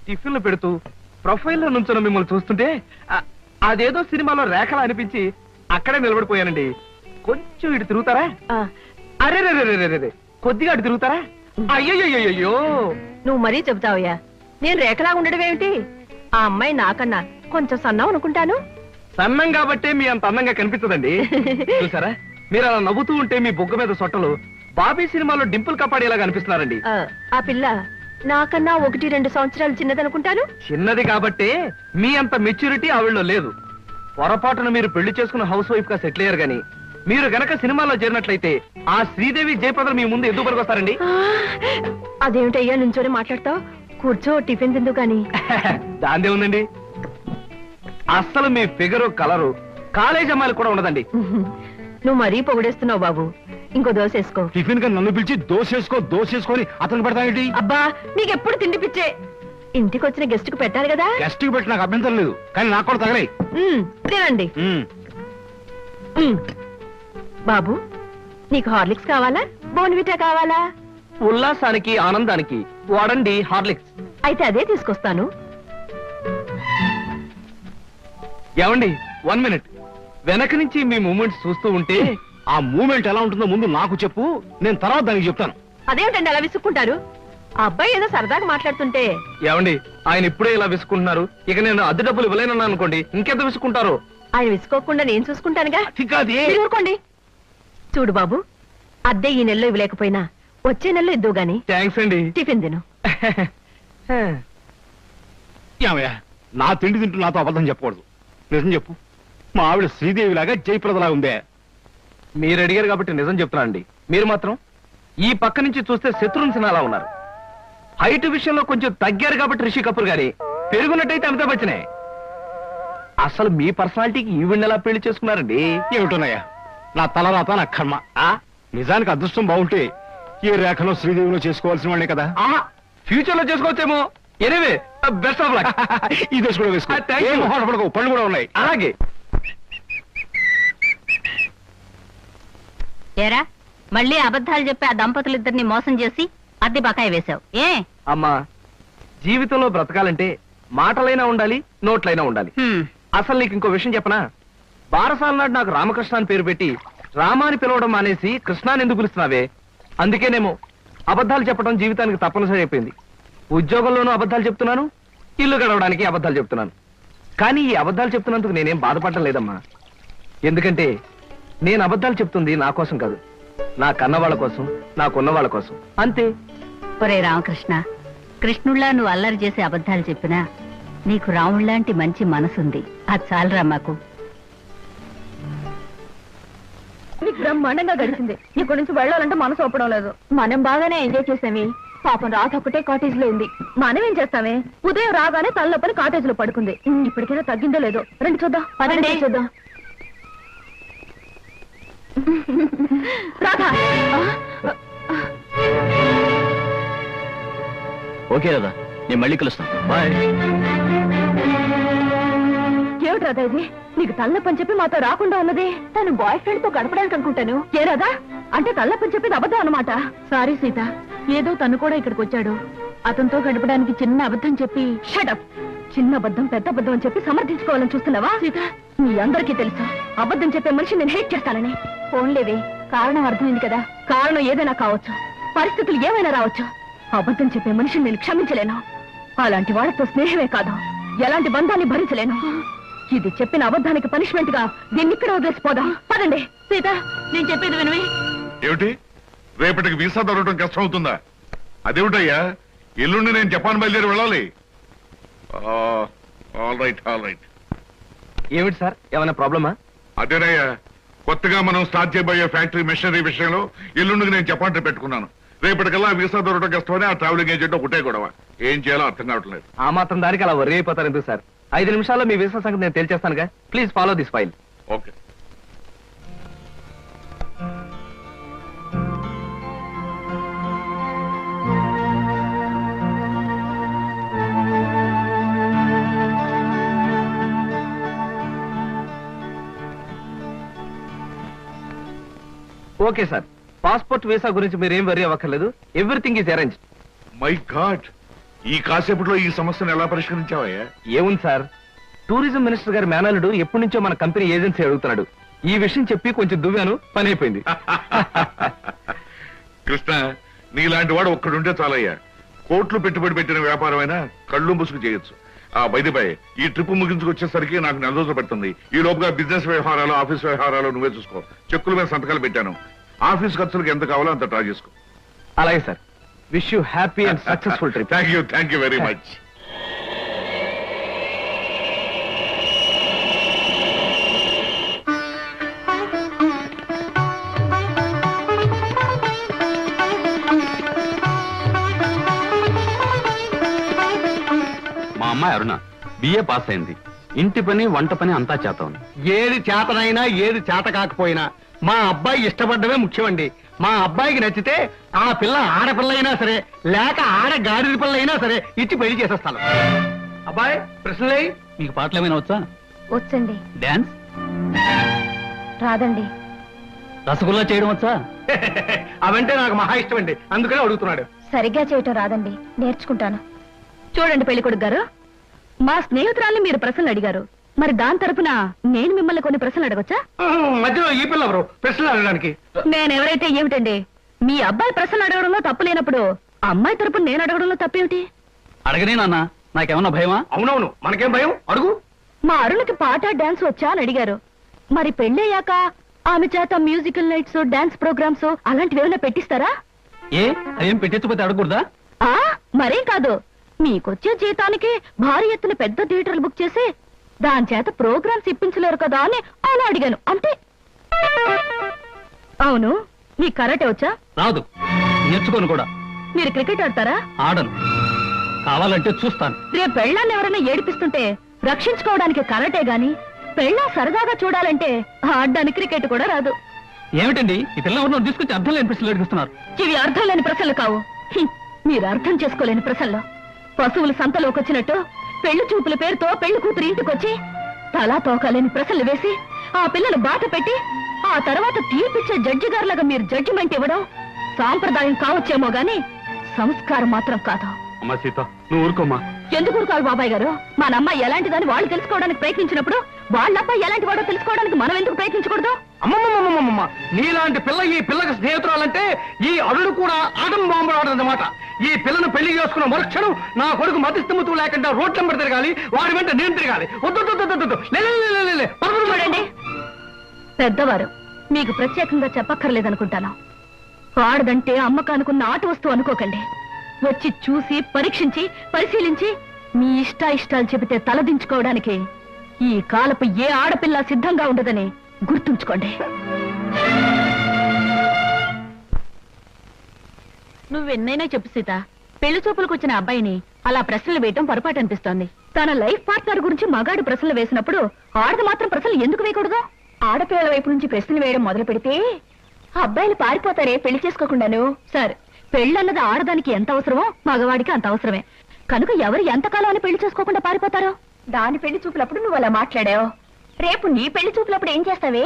టిఫిన్లు పెడుతూ ప్రొఫైల్లో నుంచున్న మిమ్మల్ని చూస్తుంటే అదేదో సినిమాలో రేఖలా అనిపించి అక్కడే నిలబడిపోయానండి. కొంచెం ఇటు తిరుగుతారా? అరే రే, కొద్దిగా అటు తిరుగుతారా? అయ్యో, నువ్వు మరీ చెబుతావయ్యా. నేను రేఖలా ఉండడం ఏమిటి? ఆ అమ్మాయి నాకన్నా కొంచెం సన్నం అనుకుంటాను. సన్నం కాబట్టే మీ అంత అందంగా కనిపించదండి. చూసారా, మీరు అలా నవ్వుతూ ఉంటే మీ బొగ్గ మీద సొట్టలు బాబీ సినిమాలో డింపుల్ కపాడేలాగా అనిపిస్తున్నారండి. ఆ పిల్ల నాకన్నా 1-2 సంవత్సరాలు చిన్నదనుకుంటాను. చిన్నది కాబట్టే మీ అంత మెచ్యూరిటీ ఆవిడలో లేదు. పొరపాటున మీరు పెళ్లి చేసుకున్న హౌస్ వైఫ్ గా సెటిల్ అయ్యారు గాని మీరు గనక సినిమాలో చేరినట్లయితే ఆ శ్రీదేవి జయప్రద మీ ముందు ఎందుకు పనికొస్తారండి? అదేమిటయ్యా నుంచోనే మాట్లాడతావు? కూర్చో, టిఫిన్ తిందు గాని. దాందే ఉందండి. అస్సలు మీ ఫిగరు కలరు కాలేజ్ అమ్మాయిలు కూడా ఉండదండి. నువ్వు మరీ పొగిడేస్తున్నావు బాబు. ఇంకో దోశ వేసుకో. టిఫిన్ గా నన్ను పిలిచి దోసేసుకొని అతను పెడతానేంటి? అబ్బా, నీకెప్పుడు తిండి పిచ్చే. ఇంటికి వచ్చిన గెస్ట్ కు పెట్టాలి కదా. గెస్ట్ కి పెట్టి నాకు అభ్యంతరం లేదు, కానీ నాకు కూడా తగలే. తినండి. బాబు, నీకు హార్లిక్స్ కావాలా, బోన్విటా కావాలా? ఉల్లాసానికి ఆనందానికి వాడండి హార్లిక్స్. అయితే అదే తీసుకొస్తాను. ఏమండి, 1 మినిట్. వెనక నుంచి మీ మూమెంట్స్ చూస్తూ ఉంటే ఆ మూమెంట్ ఎలా ఉంటుందో ముందు నాకు చెప్పు, నేను తర్వాత దానికి చెప్తాను. అదేమిటండి అలా విసుక్కుంటారు? ఆ అబ్బాయి ఏదో సరదాగా మాట్లాడుతుంటే. ఏమండి, ఆయన ఇప్పుడే ఇలా విసుకుంటున్నారు. ఇక నేను అద్దె డబ్బులు ఇవ్వలేనన్నా అనుకోండి, ఇంకెంత విసుకుంటారు? ఆయన విసుకోకుండా నేను చూసుకుంటానుగా. మీరు ఊరుకోండి. చూడు బాబు, అద్దె ఈ నెలలో ఇవ్వలేకపోయినా వచ్చే నెలలో ఇద్దు గాని. థ్యాంక్స్ అండి. టిఫిన్ తిను. ఏమయ్యా, నా తిండి తింటూ నాతో అబద్ధం చెప్పకూడదు. నిజం చెప్పు, మా ఆవిడ శ్రీదేవిలాగా జయప్రదలా ఉందే? మీరు అడిగారు కాబట్టి నిజం చెప్తున్నానండి. మీరు మాత్రం ఈ పక్క నుంచి చూస్తే శత్రుఘ్న సిన్హాలా ఉన్నారు. హైట్ విషయంలో కొంచెం తగ్గారు కాబట్టి రిషి కపూర్ గారి, పెరుగున్నట్టయితే అమితాబ్ బచ్చనే. అసలు మీ పర్సనాలిటీకి ఈవిడ్ని ఎలా పెళ్లి చేసుకున్నారండి? ఏమిటోనయ్యా, నా తలరాత నా కర్మ. నిజానికి అదృష్టం బాగుంటే ఈ రేఖలో శ్రీదేవిలో చేసుకోవాల్సిన వాళ్ళే కదా. ఫ్యూచర్ లో చేసుకోవచ్చేమో. Anyway, best of luck. ఈ దశ కూడా వేసుకో. ఏం మొహమాటపడకు, పళ్ళు కూడా ఉన్నాయి. అలాగే. ఏరా, మళ్ళీ అబద్ధాలు చెప్పి ఆ దంపతులిద్దరిని మోసం చేసి అద్దె బకాయి వేశావు ఏ? అమ్మా, జీవితంలో బ్రతకాలంటే మాటలైనా ఉండాలి, నోట్లైనా ఉండాలి. అసలు నీకు ఇంకో విషయం చెప్పనా? బారసాల నాడు నాకు రామకృష్ణ అని పేరు పెట్టి రామాని పిలవడం మానేసి కృష్ణాని ఎందుకు పిలుస్తున్నావే? అందుకేనేమో అబద్ధాలు చెప్పడం జీవితానికి తప్పనిసరి అయిపోయింది. ఉద్యోగంలోనూ అబద్ధాలు చెప్తున్నాను, ఇల్లు గడవడానికి అబద్ధాలు చెప్తున్నాను. కానీ ఈ అబద్ధాలు చెప్తున్నందుకు నేనేం బాధపడటం లేదమ్మా. ఎందుకంటే నేను అబద్ధాలు చెప్తుంది నా కోసం కాదు, నా కన్న వాళ్ళ కోసం, నాకున్న వాళ్ళ కోసం, అంతే. ఒరే రామకృష్ణ, కృష్ణుళ్ళ నువ్వు అల్లరి చేసే అబద్ధాలు చెప్పినా నీకు రాముళ్లాంటి మంచి మనసుంది. అది చాలరా మాకు. నీకు బ్రహ్మాండంగా గడిచింది. ఇక్కడి నుంచి వెళ్ళాలంటే మనసు ఒప్పడం లేదు. మనం బాగానే ఎంజాయ్ చేసామే. పాపం రాత ఒకటే కాటేజ్ లో ఉంది. మనం ఏం చేస్తామే? ఉదయం రాగానే తలనొప్పని కాటేజ్ లో పడుకుంది. ఇప్పటికైనా తగ్గిందో లేదో రండి చూద్దాం. పదండి చూద్దాం. రాధా, ఓకే రాదా, నేను మళ్ళీ కలుస్తాను. బాయ్. ఏమిటి రాధా ఇది? నీకు తలనొప్పని చెప్పి మాతో రాకుండా ఉన్నది తను బాయ్ ఫ్రెండ్ తో గడపడానికి అనుకుంటాను. ఏ రాధా, అంటే తలనొప్పని చెప్పేది అబద్ధం అన్నమాట. సారీ సీత, ఏదో తను కూడా ఇక్కడికి వచ్చాడు. అతనితో గడపడానికి చిన్న అబద్ధం చెప్పి. షటప్! చిన్న అబద్ధం పెద్ద అబద్ధం అని చెప్పి సమర్థించుకోవాలని చూస్తున్నావా సీత? మీ అందరికీ తెలుసు అబద్ధం చెప్పే మనిషి నేను హేట్ చేస్తానని. ఫోన్లేవే, కారణం అర్థమైంది కదా. కారణం ఏదైనా కావచ్చు, పరిస్థితులు ఏమైనా రావచ్చు. అబద్ధం చెప్పే మనిషిని నేను క్షమించలేను. అలాంటి వాళ్ళతో స్నేహమే కాదు, ఎలాంటి బంధాన్ని భరించలేను. ఇది చెప్పిన అబద్ధానికి పనిష్మెంట్ గా దీన్ని ఇక్కడ వదిలేసిపోదాం. పదండి. సీత, నేను చెప్పేది వినవి. ఏమిటి, రేపటికి వీసా దొరకడం కష్టం అవుతుందా? అదేమిటయ్యా, ఎల్లుండి నేను జపాన్ బయలుదేరి వెళ్ళాలి. All right, all right. ఏమిటి సార్, ఏమైనా ప్రాబ్లమా? అదేనయ్యా, కొత్తగా మనం స్టార్ట్ చేయబోయే ఫ్యాక్టరీ మెషినరీ విషయంలో ఎల్లుండికి నేను జపాన్ ట్రిప్ పెట్టుకున్నాను. రేపటికల్లా వీసా దొరకడం కష్టమని ఆ ట్రావెలింగ్ ఏజెంట్ ఒకటే గొడవ. ఏం చేయాలో అర్థం కావట్లేదు. ఆ మాత్రం దానికి అలా వర్రీ అయిపోతారు ఎందుకు సార్? 5 నిమిషాల్లో మీ వీసా సంగతి నేను తేల్చేస్తానుగా. Please follow this file. Okay. Okay sir, passport visa గురించి మీరేం వర్రీ అవ్వక్కర్లేదు. Everything is arrange. My god, ఈ కాసేపట్లో ఈ సమస్యను ఎలా పరిష్కరించావయ్యా? ఏముంది సార్, టూరిజం మినిస్టర్ గారి మేనల్లుడు ఎప్పటి నుంచో మన కంపెనీ ఏజెన్సీ అడుగుతున్నాడు. ఈ విషయం చెప్పి కొంచెం దువ్వాను, పని అయిపోయింది. కృష్ణ, నీలాంటి వాడు ఒక్కడుంటే చాలయ్యా. కోట్లు పెట్టుబడి పెట్టిన వ్యాపారమైనా కళ్ళు ముసుగు చేయొచ్చు. బైదిపై ఈ ట్రిప్ ముగించుకొచ్చేసరికి నాకు 4 రోజులు పడుతుంది. ఈ లోపుగా బిజినెస్ వ్యవహారాలు, ఆఫీస్ వ్యవహారాలు నువ్వే చూసుకో. చెక్కుల మీద సంతకాలు పెట్టాను. ఆఫీస్ ఖర్చులకు ఎంత కావాలో అంత ట్రా చేసుకో. అలాగే sir. Wish you happy and successful trip. Thank you very much. మా అమ్మాయి అరుణ బిఏ పాస్ అయింది. ఇంటి పని వంట పని అంతా చేత. ఏది చేతనైనా ఏది చేత కాకపోయినా మా అబ్బాయి ఇష్టపడ్డమే ముఖ్యమండి. మా అబ్బాయికి నచ్చితే ఆ పిల్ల ఆడపిల్ల అయినా సరే, లేక ఆడ గాడిద పిల్ల అయినా సరే ఇచ్చి పెళ్లి చేసేస్తాను. అబ్బాయి ప్రశ్నలే. మీకు పాటలు ఏమైనా వచ్చా? వచ్చండి. డాన్స్ రాదండి. రసగుల్లా చేయడం వచ్చా? అవంటే నాకు మహా ఇష్టం అండి, అందుకనే అడుగుతున్నాడు. సరిగ్గా చేయటం రాదండి, నేర్చుకుంటాను. చూడండి పెళ్లికొడుకు గారు, మా స్నేహితురాల్ని మీరు ప్రశ్నలు అడిగారు. మరి దాని తరపున నేను మిమ్మల్ని కొన్ని ప్రశ్నలు అడగొచ్చా? మధ్యలో ఈ పిల్ల ఎవరు ప్రశ్నలు అడగడానికి? నేనెవరైతే ఏమిటండి, మీ అబ్బాయి ప్రశ్నలు అడగడంలో తప్పు లేనప్పుడు అమ్మాయి తరపున నేను అడగడంలో తప్పేమిటి? అడగనే నాన్న, నాకేమన్నా భయమా? అవునవును, మనకేం భయం, అడుగు. మా అరుణకి పాట డాన్స్ వచ్చా అని అడిగారు. మరి పెళ్ళయ్యాక ఆమె చేత మ్యూజికల్ నైట్స్, డాన్స్ ప్రోగ్రామ్స్ అలాంటివి ఏమైనా పెట్టిస్తారా? ఏ అదేం పెట్టించకపోతే అడగకూడదా? మరేం కాదు, మీకొచ్చే జీతానికి భారీ ఎత్తున పెద్ద థియేటర్లు బుక్ చేసి దాని చేత ప్రోగ్రామ్స్ ఇప్పించలేరు కదా అని అలా అడిగాను అంతే. అవును, మీ కరాటే వచ్చా? రాదు, నేర్చుకోను కూడా. మీరు క్రికెట్ ఆడతారా? ఆడను, కావాలంటే చూస్తాను. రేపు పెళ్ళాన్ని ఎవరైనా ఏడిపిస్తుంటే రక్షించుకోవడానికి కరాటే గాని, పెళ్ళా సరదాగా చూడాలంటే ఆడడానికి క్రికెట్ కూడా రాదు. ఏమిటండి ఈ పిల్లలు తీసుకొచ్చి అర్థం లేని ప్రశ్నలు అడిగిస్తున్నారు? ఇవి అర్థం లేని ప్రశ్నలు కావు, మీరు అర్థం చేసుకోలేని ప్రశ్నలు. పశువులు సంతలోకి వచ్చినట్టు పెళ్లి చూపుల పేరుతో పెళ్లి కూతురు ఇంటికొచ్చి తలా తోకాలేని ప్రశ్నలు వేసి ఆ పిల్లలు బాట పెట్టి ఆ తర్వాత తీర్పిచ్చే జడ్జి గారులాగా మీరు జడ్జిమెంట్ ఇవ్వడం సాంప్రదాయం కావచ్చేమో గాని సంస్కారం మాత్రం కాదు. అమ్మా సీత, నువ్వు ఊరుకోమ్మా. ఎందుకు ఊరుకోవాలి బాబాయ్ గారు? మన అమ్మాయి ఎలాంటిదని వాళ్ళు తెలుసుకోవడానికి ప్రయత్నించినప్పుడు వాళ్ళ అబ్బాయి ఎలాంటి వాడో తెలుసుకోవడానికి మనం ఎందుకు ప్రయత్నించకూడదు? అమ్మమ్మమ్మమ్మమ్మ, నీలాంటి పిల్ల ఈ పిల్లకి స్నేహితురాలంటే ఈ అల్లుడు కూడా ఆటం బాంబులాడదన్నమాట. ఈ పిల్లను పెళ్లి చేసుకున్న మరుక్షణం నా కొడుకు మతిస్థిమతు లేకుండా రోడ్ల వెంబడి తిరగాలి, వాడి వెంట నేను తిరగాలి. చూడండి పెద్దవారు, మీకు ప్రత్యేకంగా చెప్పక్కర్లేదనుకుంటాను. ఆడదంటే అమ్మకానుకున్న ఆట వస్తువు అనుకోకండి. వచ్చి చూసి పరీక్షించి పరిశీలించి మీ ఇష్టాయిష్టాలు చెబితే తలదించుకోవడానికి ఈ కాలపు ఏ ఆడపిల్ల సిద్ధంగా ఉండదని గుర్తుంచుకోండి. నువ్వెన్నైనా చెప్పు సీత, పెళ్లి చూపులకు వచ్చిన అబ్బాయిని అలా ప్రశ్నలు వేయటం పొరపాటు అనిపిస్తోంది. తన లైఫ్ పార్ట్నర్ గురించి మగాడు ప్రశ్నలు వేసినప్పుడు ఆడది మాత్రం ప్రశ్నలు ఎందుకు వేయకూడదు? ఆడపిల్లల వైపు నుంచి ప్రశ్నలు వేయడం మొదలు పెడితే అబ్బాయిలు పారిపోతారే పెళ్లి చేసుకోకుండాను. సరే, పెళ్ళన్నది ఆడదానికి ఎంత అవసరమో మగవాడికి అంత అవసరమే. కనుక ఎవరు ఎంతకాలం అని పెళ్లి చేసుకోకుండా పారిపోతారో? దాని పెళ్లి చూపులప్పుడు నువ్వు అలా మాట్లాడావు, రేపు నీ పెళ్లి చూపులప్పుడు ఏం చేస్తావే?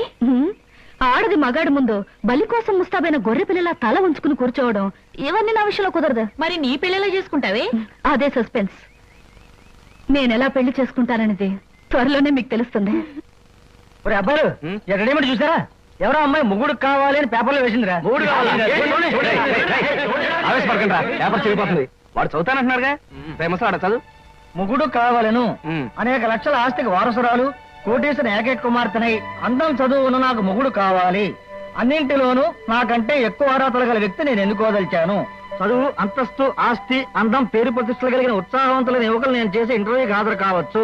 ఆడది మగాడు ముందు బలి కోసం ముస్తాబైన గొర్రె పిల్లల తల ఉంచుకుని కూర్చోవడం ఇవన్నీ నా విషయంలో కుదరదు. మరి నీ పెళ్లిలా చేసుకుంటావే? అదే సస్పెన్స్. నేనెలా పెళ్లి చేసుకుంటాననేది త్వరలోనే మీకు తెలుస్తుంది. అబ్బారు ఎక్కడేమిటి చూసారా? ఎవరో అమ్మాయి మొగుడు కావాలి అని పేపర్లో వేసిందిరా. ఆవేశపడకండి రా, పేపర్ చెడిపోతుంది. వాడు చదువుతానంటున్నారుగా, ఫేమస్ ఆడ చదువు. మొగుడు కావాలను అనేక లక్షల ఆస్తికి వారసురాలు, కోటేశ్వర ఏకైక కుమార్తెనై అందం చదువును నాకు మొగుడు కావాలి. అన్నింటిలోనూ నాకంటే ఎక్కువ అర్హతలు గల వ్యక్తి నేను ఎన్నుకోదలిచాను. చదువు, అంతస్తు, ఆస్తి, అందం, పేరు ప్రతిష్టలు కలిగిన ఉత్సాహవంతులైన యువకులు నేను చేసే ఇంటర్వ్యూకి హాజరు కావచ్చు.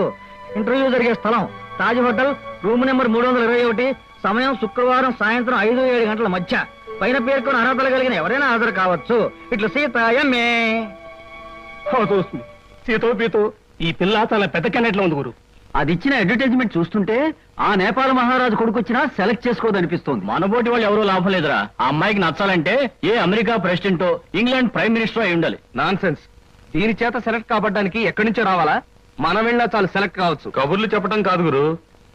ఇంటర్వ్యూ జరిగే స్థలం తాజ్ హోటల్, రూమ్ నెంబర్ 321, సమయం శుక్రవారం సాయంత్రం 5-7 గంటల మధ్య. పైన పేర్కొన్న అర్హతలు కలిగిన ఎవరైనా హాజరు కావచ్చు. ఇట్లా సీత ఎంఏ. సీతో పీతో ఈ పిల్ల చాలా పెద్ద కెన్నెట్లో ఉంది గురు. అది ఇచ్చిన అడ్వర్టైజ్మెంట్ చూస్తుంటే ఆ నేపాల్ మహారాజు కొడుకు వచ్చినా సెలెక్ట్ చేసుకోదనిపిస్తోంది. మనబోటి వాళ్ళు ఎవరూ లాభం లేదురా. ఆ అమ్మాయికి నచ్చాలంటే ఏ అమెరికా ప్రెసిడెంటో ఇంగ్లాండ్ ప్రైమ్ మినిస్టర్ అయి ఉండాలి. Non sense. దీని చేత సెలెక్ట్ కాబడ్డానికి ఎక్కడి నుంచో రావాలా? మనం వెళ్ళినా చాలు సెలెక్ట్ కావచ్చు. కబుర్లు చెప్పడం కాదు గురు,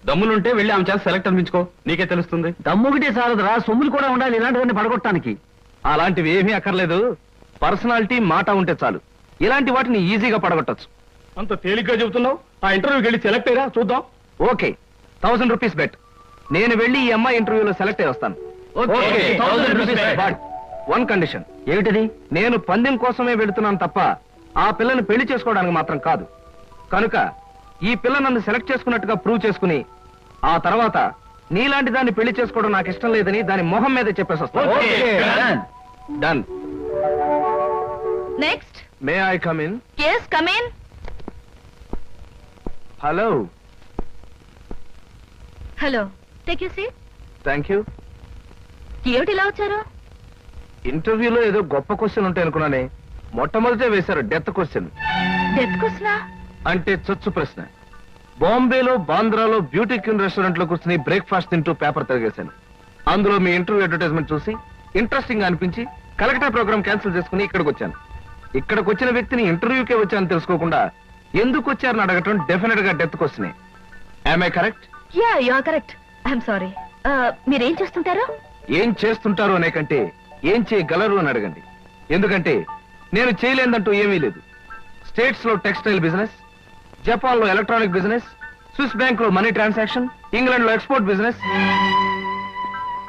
దమ్ములుంటే వెళ్ళి ఆమె చేత సెలెక్ట్ అనిపించుకో, నీకే తెలుస్తుంది. దమ్ముగిటే చాలదురా, సొమ్ములు కూడా ఉండాలి ఇలాంటివన్నీ పడగొట్టడానికి. అలాంటివి ఏమీ అక్కర్లేదు, పర్సనాలిటీ మాట ఉంటే చాలు. ఇలాంటి వాటిని ఈజీగా పడగొట్టచ్చు. అంత తేలిగ్గా చెబుతున్నావు. ఆ ఇంటర్వ్యూకి వెళ్ళి సెలెక్ట్ అయ్యరా చూద్దాం. Okay, 1000 rupees bet. నేను వెళ్ళి ఈ అమ్మాయి ఇంటర్వ్యూలో సెలెక్ట్ అయ్యి వస్తాను. One condition. ఏమిటది? నేను పందెం కోసమే వెళుతున్నాను తప్ప ఆ పిల్లని పెళ్లి చేసుకోవడానికి మాత్రం కాదు. కనుక ఈ పిల్ల నన్ను సెలెక్ట్ చేసుకున్నట్టుగా ప్రూవ్ చేసుకుని ఆ తర్వాత నీలాంటి దాన్ని పెళ్లి చేసుకోవడం నాకు ఇష్టం లేదని దాని మొహం మీద చెప్పేసి వస్తాను. Done. Next. May I come in? yes come in. Hello. Hello, take you seat. Thank you. ఏమిటి ఇలా వచ్చారు? ఇంటర్వ్యూలో ఏదో గొప్ప క్వశ్చన్ ఉంటాయి అనుకున్నానే, మొట్టమొదటే వేశారు డెత్ క్వశ్చన్. డెత్ క్వశ్చనా? అంటే చొచ్చు ప్రశ్న. బాంబేలో బాంద్రాలో బ్యూటీ క్వీన్ రెస్టారెంట్ లో కూర్చుని బ్రేక్ఫాస్ట్ తింటూ పేపర్ తిరిగేశాను. అందులో మీ ఇంటర్వ్యూ అడ్వర్టైజ్మెంట్ చూసి ఇంట్రెస్టింగ్ గా అనిపించి కలెక్టా ప్రోగ్రామ్ క్యాన్సిల్ చేసుకుని ఇక్కడికి వచ్చాను. ఇక్కడికి వచ్చిన వ్యక్తిని ఇంటర్వ్యూకే వచ్చాను తెలుసుకోకుండా ఎందుకు వచ్చారని అడగటం డెఫినెట్ గా డెత్ క్వశ్చనే. Am I correct? Yeah you are correct. I'm sorry. మీరేం చేస్తుంటారు? ఏం చేస్తుంటారు అనే కంటే ఏం చేయగలరు అని అడగండి. ఎందుకంటే నేను చేయలేదంటూ ఏమీ లేదు. స్టేట్స్ లో టెక్స్టైల్ బిజినెస్, జపాన్ లో ఎలక్ట్రానిక్ బిజినెస్, స్విస్ బ్యాంక్ లో మనీ ట్రాన్సాక్షన్, ఇంగ్లాండ్ లో ఎక్స్పోర్ట్ బిజినెస్.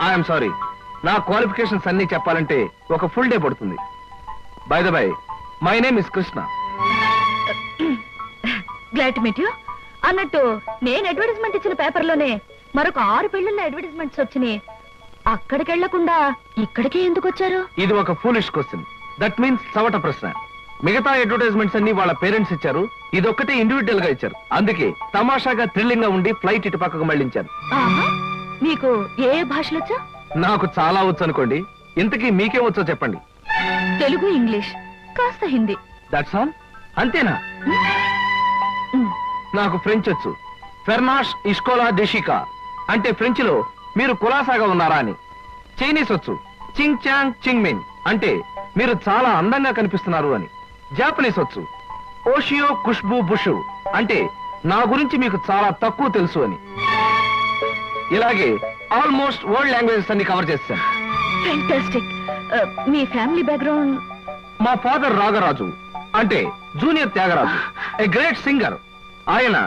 ఐఎమ్ సారీ, నా క్వాలిఫికేషన్స్ అన్ని చెప్పాలంటే ఒక ఫుల్ డే పడుతుంది. By the by, my name is Krishna. Glad to meet you. అన్నట్టు నేను అడ్వర్టైజ్మెంట్ ఇచ్చిన పేపర్లోనే మరొక 6 పెళ్లిళ్ళ అడ్వర్టైజ్మెంట్స్ వచ్చినాయి. అక్కడికి వెళ్లకుండా ఇక్కడికే ఎందుకు వచ్చారు? ఇది ఒక ఫూలిష్ క్వశ్చన్. దట్ మీన్స్ చవట ప్రశ్న. మిగతా అడ్వర్టైజ్మెంట్స్ అన్ని వాళ్ళ పేరెంట్స్ ఇచ్చారు, ఇదొక్కటే ఇండివిజువల్ గా ఇచ్చారు. అందుకే తమాషాగా థ్రిల్లింగ్ గా ఉండి ఫ్లైట్ ఇటు పక్కకు మళ్ళించారు. ఆహా, మీకు ఏ భాషలొచ్చా? నాకు చాలా వచ్చు అనుకోండి. ఇంతకీ మీకే వచ్చో చెప్పండి. తెలుగు, ఇంగ్లీష్, కాస్త హిందీ. That's all? అంతేనా? నాకు ఫ్రెంచ్ వచ్చు. ఫెర్నాష్ ఇస్కోలా డెషికా అంటే ఫ్రెంచ్ లో మీరు కులాసాగా ఉన్నారా అని. చైనీస్ వచ్చు. చింగ్ చాంగ్ చింగ్ మిన్ అంటే మీరు చాలా అందంగా కనిపిస్తున్నారు అని. జాపనీస్ వచ్చు. ఓషియో ఖుష్బూ బుషు అంటే నా గురించి మీకు చాలా తక్కువ తెలుసు అని. ఇలాగే ఆల్మోస్ట్ వరల్డ్ లాంగ్వేజెస్ అన్ని కవర్ చేస్తాను. ఫెంటాస్టిక్. మీ ఫ్యామిలీ బ్యాక్గ్రౌండ్? మా ఫాదర్ రాగరాజు అంటే junior Thyagaraju, a great singer. ఆయన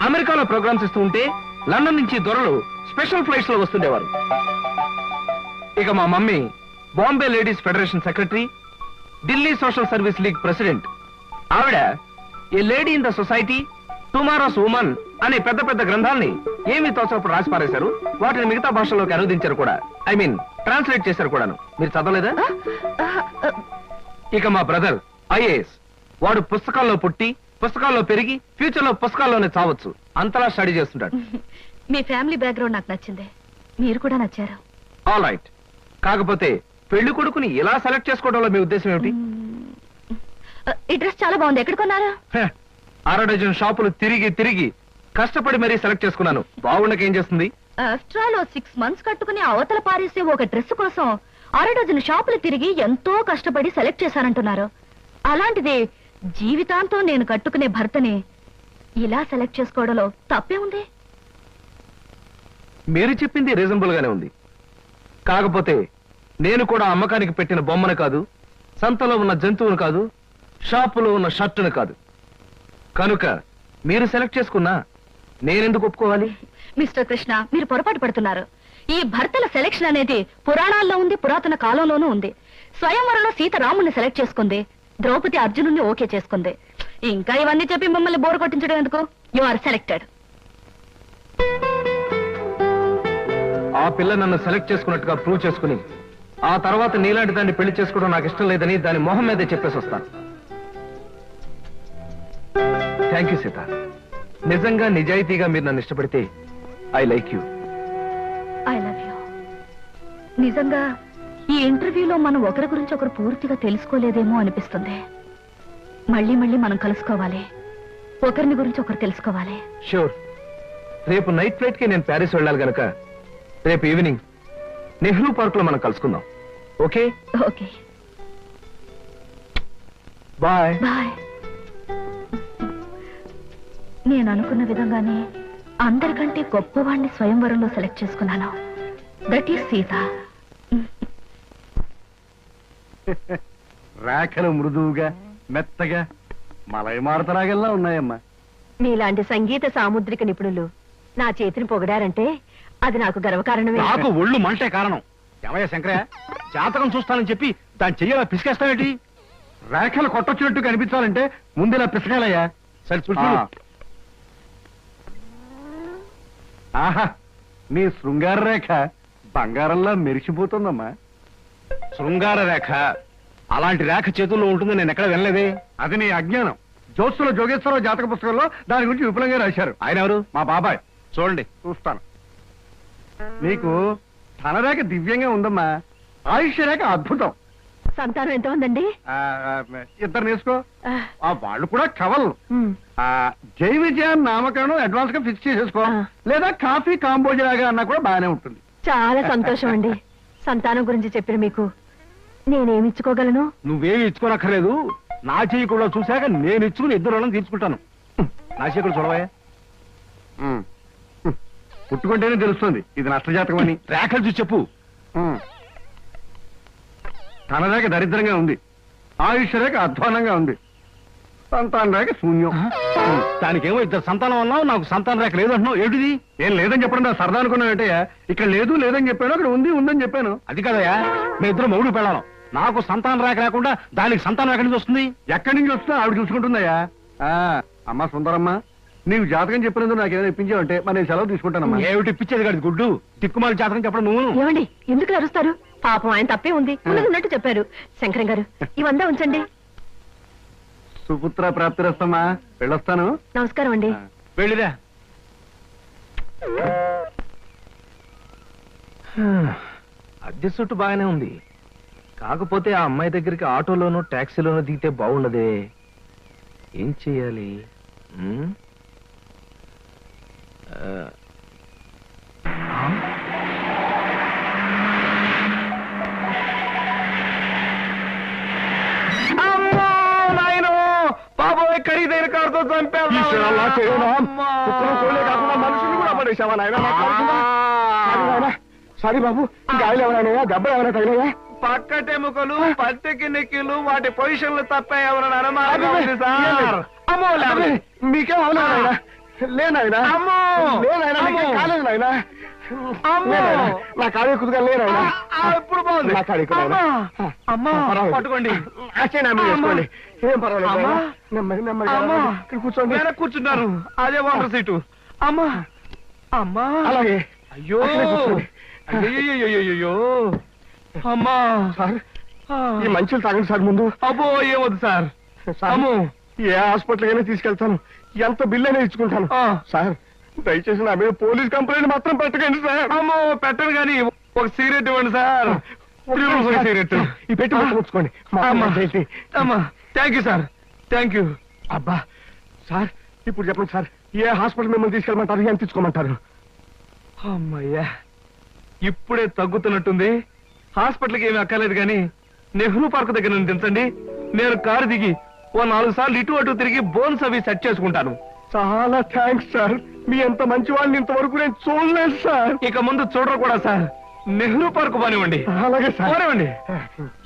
అమెరికాలో ప్రోగ్రామ్స్ ఇస్తూ ఉంటే లండన్ నుంచి దొరలు స్పెషల్ ఫ్లైట్స్ లో వస్తుండేవారు. ఇక మా mummy Bombay ladies federation secretary, Delhi social service league president. ఆవిడ a lady in the society, tomorrow's woman అనే పెద్ద పెద్ద గ్రంథాల్ని ఏమి తోచినప్పుడు రాసి పారేశారు. వాటిని మిగతా భాషల్లోకి అనువదించారు కూడా. ఐ మీన్ ట్రాన్స్లేట్ చేశారు కూడాను. మీరు చదవలేదా? ఇక మా బ్రదర్ ఐఏఎస్. వాడు పుస్తకాల్లో పుట్టి పుస్తకాల్లో పెరిగి ఫ్యూచర్ లో పుస్తకాల్లోనే చావచ్చు. అంతలా స్టడీ చేస్తుంటాడు. మీ ఫ్యామిలీ బ్యాక్గ్రౌండ్ నాకు నచ్చింది. మీరు కూడా నచ్చారు. All right. కాకపోతే పెళ్లి కొడుకుని ఇలా సెలెక్ట్ చేసుకోవడంలో మీ ఉద్దేశం ఏమిటి? ఈ డ్రెస్ చాలా బాగుంది. ఎక్కడ కొన్నారా? 6 షాపులు తిరిగి తిరిగి కష్టపడి మరీ సెలెక్ట్ చేసుకున్నాను. బాగుండకేం చేస్తుంది? ఆఫ్టర్ ఆల్ 6 months కట్టుకుని అవతల పారేసే ఒక డ్రెస్ కోసం 6 షాపులు తిరిగి ఎంతో కష్టపడి సెలెక్ట్ చేశానంటున్నారు. అలాంటిది జీవితాంతం నేను కట్టుకునే భర్తని ఇలా సెలెక్ట్ చేసుకోవడంలో తప్పే ఉంది. మీరు చెప్పింది రీజనబుల్ గానే ఉంది. కాకపోతే నేను కూడా అమ్మకానికి పెట్టిన బొమ్మను కాదు, సంతలో ఉన్న జంతువును కాదు, షాపులో ఉన్న షర్టును కాదు. కనుక మీరు సెలెక్ట్ చేసుకున్నా నేనెందుకు ఒప్పుకోవాలి? మిస్టర్ కృష్ణ, మీరు పొరపాటు పడుతున్నారు. ఈ భర్తల సెలెక్షన్ అనేది పురాణాల్లో ఉంది, పురాతన కాలంలోనూ ఉంది. స్వయంవరంలో సీత రాముని సెలెక్ట్ చేసుకుంది, ద్రౌపది అర్జునుని ఓకే చేసుకుంది. ఇంకా ఇవన్నీ చెప్పి మిమ్మల్ని బోర్ కొట్టించడం ఎందుకు? You are selected. ఆ పిల్ల నన్ను సెలెక్ట్ చేసుకున్నట్టుగా ప్రూవ్ చేసుకుని ఆ తర్వాత నీలాంటి దాన్ని పెళ్లి చేసుకోవడం నాకు ఇష్టం లేదని దాని మొహం మీదే చెప్పేసి వస్తాను. Thank you Sita. నిజంగా నిజాయితీగా మీరు నన్ను ఇష్టపడితే I like you. I love you. నిజంగా ఈ ఇంటర్వ్యూలో మనం ఒకరి గురించి ఒకరు పూర్తిగా తెలుసుకోలేదేమో అనిపిస్తుంది. మళ్ళీ మళ్ళీ మనం కలుసుకోవాలి, ఒకరిని గురించి ఒకరు తెలుసుకోవాలి. షూర్. రేపు నైట్ ఫ్లైట్ కి నేను ప్యారిస్ వెళ్ళాలి గనక రేపు ఈవినింగ్ నెహ్రూ పార్క్ లో మనం కలుసుకుందాం. ఓకే? ఓకే. బాయ్. బాయ్. నేను అనుకున్న విధంగానే అందరికంటే గొప్పవాణ్ణి స్వయంవరంలో సెలెక్ట్ చేసుకున్నాను. That is Sita. రేఖలు మృదువుగా మెత్తగా మలయమారుతరాగల్లా ఉన్నాయమ్మా. మీలాంటి సంగీత సాముద్రిక నిపుణులు నా చేతిని పొగిడారంటే అది నాకు గర్వకారణమే. నాకు ఒళ్ళు మంటే కారణం. ఏమయ్యా శంకరయ్య, జాతకం చూస్తానని చెప్పి దాని చెయ్యాల పిసికేస్తావేటి? రేఖలు కొట్టొచ్చినట్టు కనిపించాలంటే ముందులా పిసకాలయ్యా. సరే చూడు. ఆహా, మీ శృంగార రేఖ బంగారంలా మెరిసిపోతుందమ్మా. శృంగార రేఖ? అలాంటి రేఖ చేతుల్లో ఉంటుందని నేను ఎక్కడ వినలేదే. అది నీ అజ్ఞానం. జోత్సుల జోగేశ్వరరావు జాతక పుస్తకంలో దాని గురించి విపులంగా రాశారు. ఆయన ఎవరు? మా బాబాయ్. చూడండి, చూస్తాను. నీకు ధనరేఖ దివ్యంగా ఉందమ్మా. ఆయుష్య రేఖ అద్భుతం. సంతానం ఎంత ఉందండి? 2 నేర్చుకో. వాళ్ళు కూడా కవల్. జై విజయాన్ని నామకరణం అడ్వాన్స్ గా ఫిక్స్ చేసేసుకో. లేదా కాఫీ కాంబోజలాగా అన్నా కూడా బాగానే ఉంటుంది. చాలా సంతోషం అండి. సంతానం గురించి చెప్పిన మీకు నేనేమి ఇచ్చుకోగలను? నువ్వేమి ఇచ్చుకోనక్కర్లేదు. నా చెయ్యి కూడా చూశాక నేను ఇచ్చుకుని 2 రుణం తీర్చుకుంటాను. నా చెయ్యి కూడా చూడవా. పుట్టుకుంటేనే తెలుస్తుంది ఇది నష్టజాతకం అని. రేఖలు చూసి చెప్పు. తన రేఖ దరిద్రంగా ఉంది, ఆయుష్ రేఖ అధ్వానంగా ఉంది, సంతాన రేఖ శూన్యం. దానికేమో 2 సంతానం అన్నావు, నాకు సంతాన రేఖ లేదు అంటున్నావు. ఏమిటిది? ఏం లేదని చెప్పడం నా సరదా అనుకున్నావు ఏంటయ్యా? ఇక్కడ లేదు లేదని చెప్పాను, అక్కడ ఉంది ఉందని చెప్పాను. అది కదయ్యా, మీ ఇద్దరు మొగుడు పెళ్ళాను. నాకు సంతాన రేఖ లేకుండా దానికి సంతానం ఎక్కడి నుంచి వస్తుంది? ఎక్కడి నుంచి వస్తుందో ఆవిడ చూసుకుంటుందయ్యా. అమ్మా సుందరమ్మా, నీవు జాతకం చెప్పినందుకు నాకేమైనా ఇప్పించావంటే మరి నేను సెలవు తీసుకుంటానమ్మా. ఏమిటి ఇప్పించేది కాదు గుడ్డు, తిక్కుమాలి జాతకం చెప్పడం నువ్వు. ఏమండి, ఎందుకు అరుస్తారు? పాపం ఆయన తప్పే ఉంది, ఉన్నట్టు చెప్పారు. శంకరం గారు, ఇవంతా ఉంచండి. సుపుత్ర ప్రాప్తిరస్తమ్మా, వెళ్ళొస్తాను. నమస్కారం అండి. వెళ్ళిరా. అద్దె చుట్టు బాగానే ఉంది. కాకపోతే ఆ అమ్మాయి దగ్గరికి ఆటోలోనూ టాక్సీలోనూ దిగితే బాగుండదే. ఏం చెయ్యాలి? బాబోయ్, ఖరీదైన కారుతో చంపాను. మనుషులు కూడా పడేసావా నాయన? సారీ బాబు, గాయలు ఎవరైనా దెబ్బలు ఎవరైనా తగిలాయా? పక్కటెముకలు పత్తికి నెక్కిలు వాటి పొజిషన్లు తప్ప ఎవరైనా అనుమానం ఉంది సార్. అమ్మో లేవలేదు. మీకేం అవలేదు లేనాయనా అమ్మో కాలేదు నాయనా అమ్మో నా కాడే కుదుగా లేనాయనా ఇప్పుడు బాగుంది. నా కాడే అమ్మా పట్టుకోండి. వేసుకోండి ఏం పర్వాలేదు అమ్మా. నెమ్మది నెమ్మది అమ్మా ఇక్కడ కూర్చోండి వెనక్కి కూర్చున్నారు. అదే వాటర్ సీటు. అమ్మా అమ్మా అలాగే అయ్యో అక్కడే కూర్చోండి. అయ్యో అమ్మా సార్ ఈ మంచులు తాగండి సార్ ముందు. అబ్బో ఏమొద్దు సార్. సార్, అమ్మో ఏ హాస్పిటల్ అయినా తీసుకెళ్తాను, ఎంత బిల్ అయినా ఇచ్చుకుంటాను. సార్ దయచేసి నా మీద పోలీస్ కంప్లైంట్ మాత్రం పెట్టకండి సార్. అమ్మో పెట్టను కానీ ఒక సిగరెట్ ఇవ్వండి సార్. సిగరెట్ ఈ పెట్టి ఉంచుకోండి. అమ్మా thank you sir. Thank you. అబ్బా సార్ ఇప్పుడు చెప్పండి సార్, ఏ హాస్పిటల్ మిమ్మల్ని తీసుకెళ్ళమంటారు, ఎంత ఇచ్చుకోమంటారు? అమ్మయ్యా ఇప్పుడే తగ్గుతున్నట్టుంది. హాస్పిటల్కి ఏమీ అక్కర్లేదు కానీ నెహ్రూ పార్క్ దగ్గర నుండి దించండి. నేను కారు దిగి ఓ 4 సార్లు ఇటు అటు తిరిగి బోన్స్ అవి సెట్ చేసుకుంటాను. చాలా థ్యాంక్స్ సార్, మీ ఎంత మంచి వాళ్ళని ఇంతవరకు నేను చూడలేదు సార్. ఇక ముందు చూడరు కూడా సార్. నెహ్రూ పార్క్ పోనివ్వండి. అలాగే సార్ పోనివ్వండి.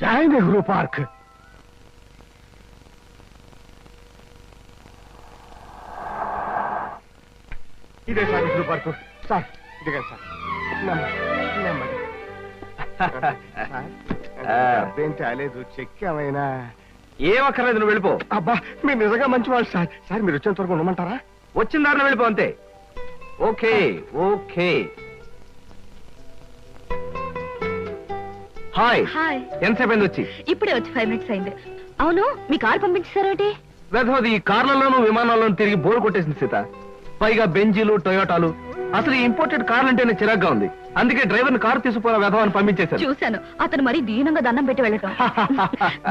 జై నెహ్రూ పార్క్. ఇదే సార్ నెహ్రూ పార్క్. సార్ దిగండి సార్. నెమ్మది అదేం తేలేదు, చెక్ ఏమైనా? ఏం అక్కర్లేదు, నువ్వు వెళ్ళిపో. అబ్బా మీరు నిజంగా మంచి వాళ్ళు సార్. సార్ మీరు వచ్చేంత వరకు ఉండమంటారా? వచ్చిన దారిలో వెళ్ళిపో అంతే. Okay okay. Hi hi. ఎంతసేపు అయింది వచ్చి? ఇప్పుడే వచ్చి 5 minutes అయింది. అవును మీ కార్ పంపించేశారేటి? వెధవది ఈ కార్లలోనూ విమానాల్లోనూ తిరిగి బోర్ కొట్టేసింది సీత. పైగా బెంజీలు టొయోటాలు. అసలు ఈ ఇంపోర్టెడ్ కార్లు అంటేనే చిరాగ్గా ఉంది. అందుకే డ్రైవర్ని కారు తీసుకుపోయిన వెధవాన్ని పంపించేశారు. చూశాను, అతను మరీ దీనంగా దండం పెట్టి వెళ్ళటం.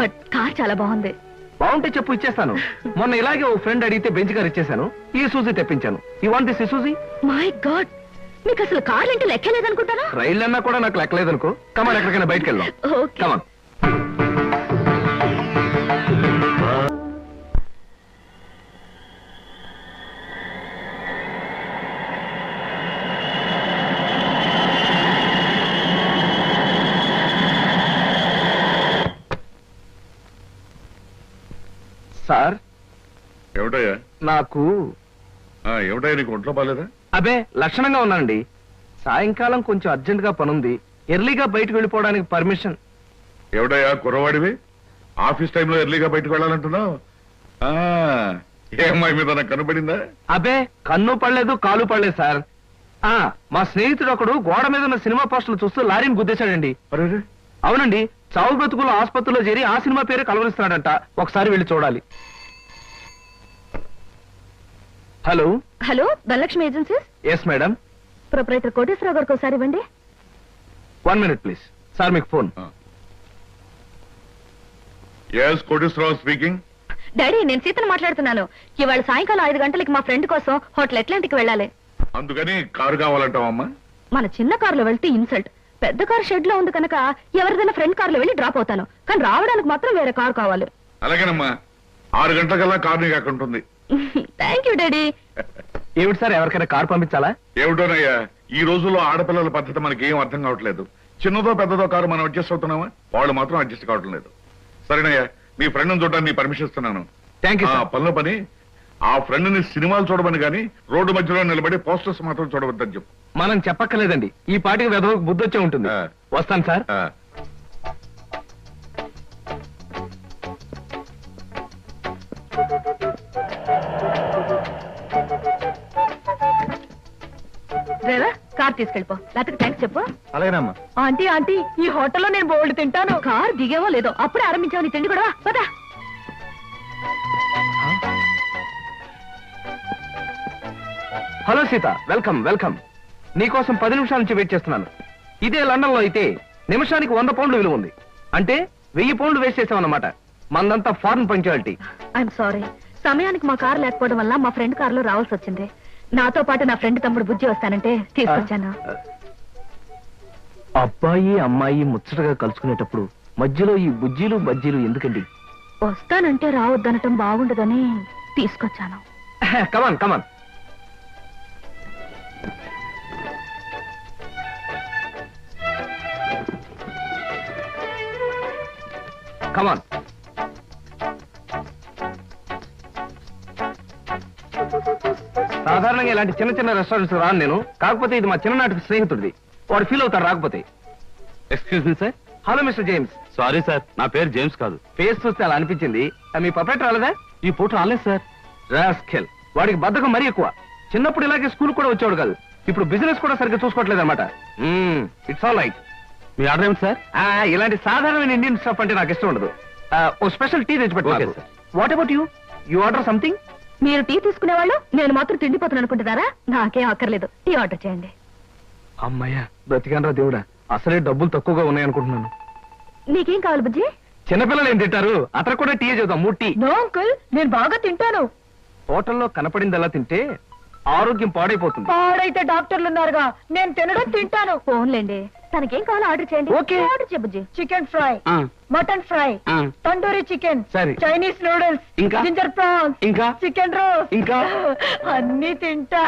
బట్ కార్ చాలా బాగుంది. బాగుంటే చెప్పు ఇచ్చేస్తాను. మొన్న ఇలాగే ఓ ఫ్రెండ్ అడిగితే బెంచ్ కార్ ఇచ్చేశాను. ఈ సూజీ తెప్పించాను. ఈ want this Suzie? My god, మీకు అసలు కార్లు అంటే లెక్కలేదనుకుంటారా? రైళ్ళు అన్నా కూడా నాకు లెక్కలేదనుకో. కమాన్ ఎక్కడికైనా బయటకు వెళ్దాం. ఓకే. కమాన్. సార్ ఏమిటయ్యా? నాకు ఏమిటయ్యా నీకు ఒంట్లో బాలేదా? అబే లక్షణంగా ఉన్నానండి. సాయంకాలం కొంచెం అర్జెంట్ గా పనుంది. ఎర్లీగా బయటకు వెళ్ళిపోవడానికి పర్మిషన్. ఏమిటయ్యా కుర్రవాడివి, ఆఫీస్ టైంలో ఎర్లీగా బయటకు వెళ్ళాలంటున్నావు? ఏ అమ్మాయి మీద నాకు కనబడిందా? అబే కన్ను పడలేదు కాలు పడలేదు సార్. మా స్నేహితుడు ఒకడు గోడ మీద ఉన్న సినిమా పోస్టర్లు చూస్తూ లారీని గుద్దేశాడండి. అరే అవునండి, చావు బ్రతుకులు ఆసుపత్రిలో చేరి ఆ సినిమా పేరు కలవరిస్తున్నాడంట. ఒకసారి వెళ్ళి చూడాలి. Hello hello Dhanalakshmi agencies. Yes madam. Proprietor Koteswararao గారికి ఒకసారి ఇవ్వండి. 1 minute ప్లీజ్. సార్ మీకు phone. Yes Koteswararao speaking. Daddy నేను సీతను మాట్లాడుతున్నాను. ఇవాళ సాయంకాలం 5 గంటలకి మా ఫ్రెండ్ కోసం హోటల్ అట్లాంటిక్ వెళ్ళాలి. అందుకని కారు కావాలంటావమ్మా? మన చిన్న కారులో వెళ్తే ఇన్సల్ట్. పెద్ద కారు షెడ్ లో ఉంది కనుక ఎవరిదైనా ఫ్రెండ్ కారులో వెళ్ళి డ్రాప్ అవుతాను. కానీ రావడానికి మాత్రం వేరే కారు కావాలి. అలాగేనమ్మా, 6 గంటలకల్లా కారు నీకు అక్కడ ఉంటుంది. Thank you daddy. ఏమిటి సార్, ఎవరికైనా కారు పంపించాలా? ఏమిటోనయ్యా, ఈ రోజుల్లో ఆడపిల్లల పద్ధతి మనకి ఏం అర్థం కావట్లేదు. చిన్నదో పెద్దదో కారు మనం అడ్జస్ట్ అవుతున్నామా? వాళ్ళు మాత్రం అడ్జస్ట్ కావటం లేదు. సరేనయ్యా, మీ ఫ్రెండ్ చూడడానికి నీ పర్మిషన్ ఇస్తున్నాను. Thank you. పనిలో పని ఆ ఫ్రెండ్ ని సినిమాలు చూడమని కానీ రోడ్డు మధ్యలో నిలబడి పోస్టర్స్ మాత్రం చూడవద్దని చెప్పు. మనం చెప్పక్కర్లేదండి, ఈ పాటికి వెధవకు బుద్ధి వచ్చే ఉంటుంది. వస్తాను సార్. డ్రైవర్ కార్ తీసుకెళ్ళిపో, లేకపోతే థ్యాంక్స్ చెప్పు. అలాగేనమ్మా. ఆంటీ ఆంటీ ఈ హోటల్లో నేను బోల్డ్ తింటాను. కార్ దిగేవో లేదో అప్పుడే ఆరంభించావు నీ తిండి కూడా. పదా. Hello Sita, welcome welcome. నీకోసం 10 నిమిషాల నుంచి వెయిట్ చేస్తున్నాను. ఇదే లండన్ లో అయితే నిమిషానికి 100 పౌండ్లు విలువ ఉంది. అంటే 1000 పౌండ్లు వేస్ట్ చేసామన్నమాట. మందంతా ఫారెన్ పంక్చువాలిటీ. ఐఎమ్ సారీ, సమయానికి మా కార్ లేకపోవడం వల్ల మా ఫ్రెండ్ కారులో రావాల్సి వచ్చింది. నాతో పాటు నా ఫ్రెండ్ తమ్ముడు బుజ్జి వస్తానంటే తీసుకొచ్చాను. అబ్బాయి అమ్మాయి ముచ్చటగా కలుసుకునేటప్పుడు మధ్యలో ఈ బుజ్జీలు బజ్జీలు ఎందుకండి? వస్తానంటే రావద్దనటం బాగుండదని తీసుకొచ్చాను. కమాన్ కమాన్. కమాన్. సాధారణంగా ఇలాంటి చిన్న చిన్న రెస్టారెంట్స్ రాను నేను, కాకపోతే ఇది మా చిన్ననాటి స్నేహితుడిది, వాడు ఫీల్ అవుతాడు రాకపోతే. Excuse me sir. Hello mister James. Sorry sir, నా పేరు జేమ్స్ కాదు. ఫేస్ చూస్తే అలా అనిపించింది. మీ పర్ఫెక్ట్ రాలేదా? ఈ పూట రాలేదు సార్. రాస్కెల్, వాడికి బద్ధకం మరీ ఎక్కువ. చిన్నప్పుడు ఇలాగే స్కూల్ కూడా వచ్చేవాడు కాదు, ఇప్పుడు బిజినెస్ కూడా సరిగ్గా చూసుకోవట్లేదు అనమాట. It's all right. Me order ఏమిటి సార్? ఇలాంటి సాధారణమైన ఇండియన్ స్టాఫ్ అంటే నాకు ఇష్టం ఉండదు. ఓ స్పెషల్ టీ తెచ్చి Okay, పెట్టు. sir. What about you? You order something? మీరు టీ తీసుకునేవాళ్ళు నేను మాత్రం తిండిపోతాను అనుకుంటున్నారా? నాకేం అక్కర్లేదు, టీ ఆర్డర్ చేయండి. అమ్మయ్యా, బ్రతికానరా దేవుడా, అసలే డబ్బులు తక్కువగా ఉన్నాయనుకుంటున్నాను. నీకేం కావాలి బుజ్జి? చిన్నపిల్లలు ఏం తింటారు, అతను కూడా టీ చదువుతాం, 3 టీ. నో అంకుల్, నేను బాగా తింటాను. హోటల్లో కనపడిందల్లా తింటే ఆరోగ్యం పాడైపోతుంది. పాడైతే డాక్టర్లు ఉన్నారుగా, నేను తినడం తింటాను. ఫోన్లేండి, తనకేం కావాలో ఆర్డర్ చేయండి. Okay. ఆర్డర్ చేయ బుజ్జి. Chicken fry, mutton fry, tandoori chicken, సరే. చైనీస్ నూడిల్స్, ఇంకా? జింజర్ ప్రాన్స్, ఇంకా? చికెన్ రోస్, ఇంకా? అన్ని తింటా.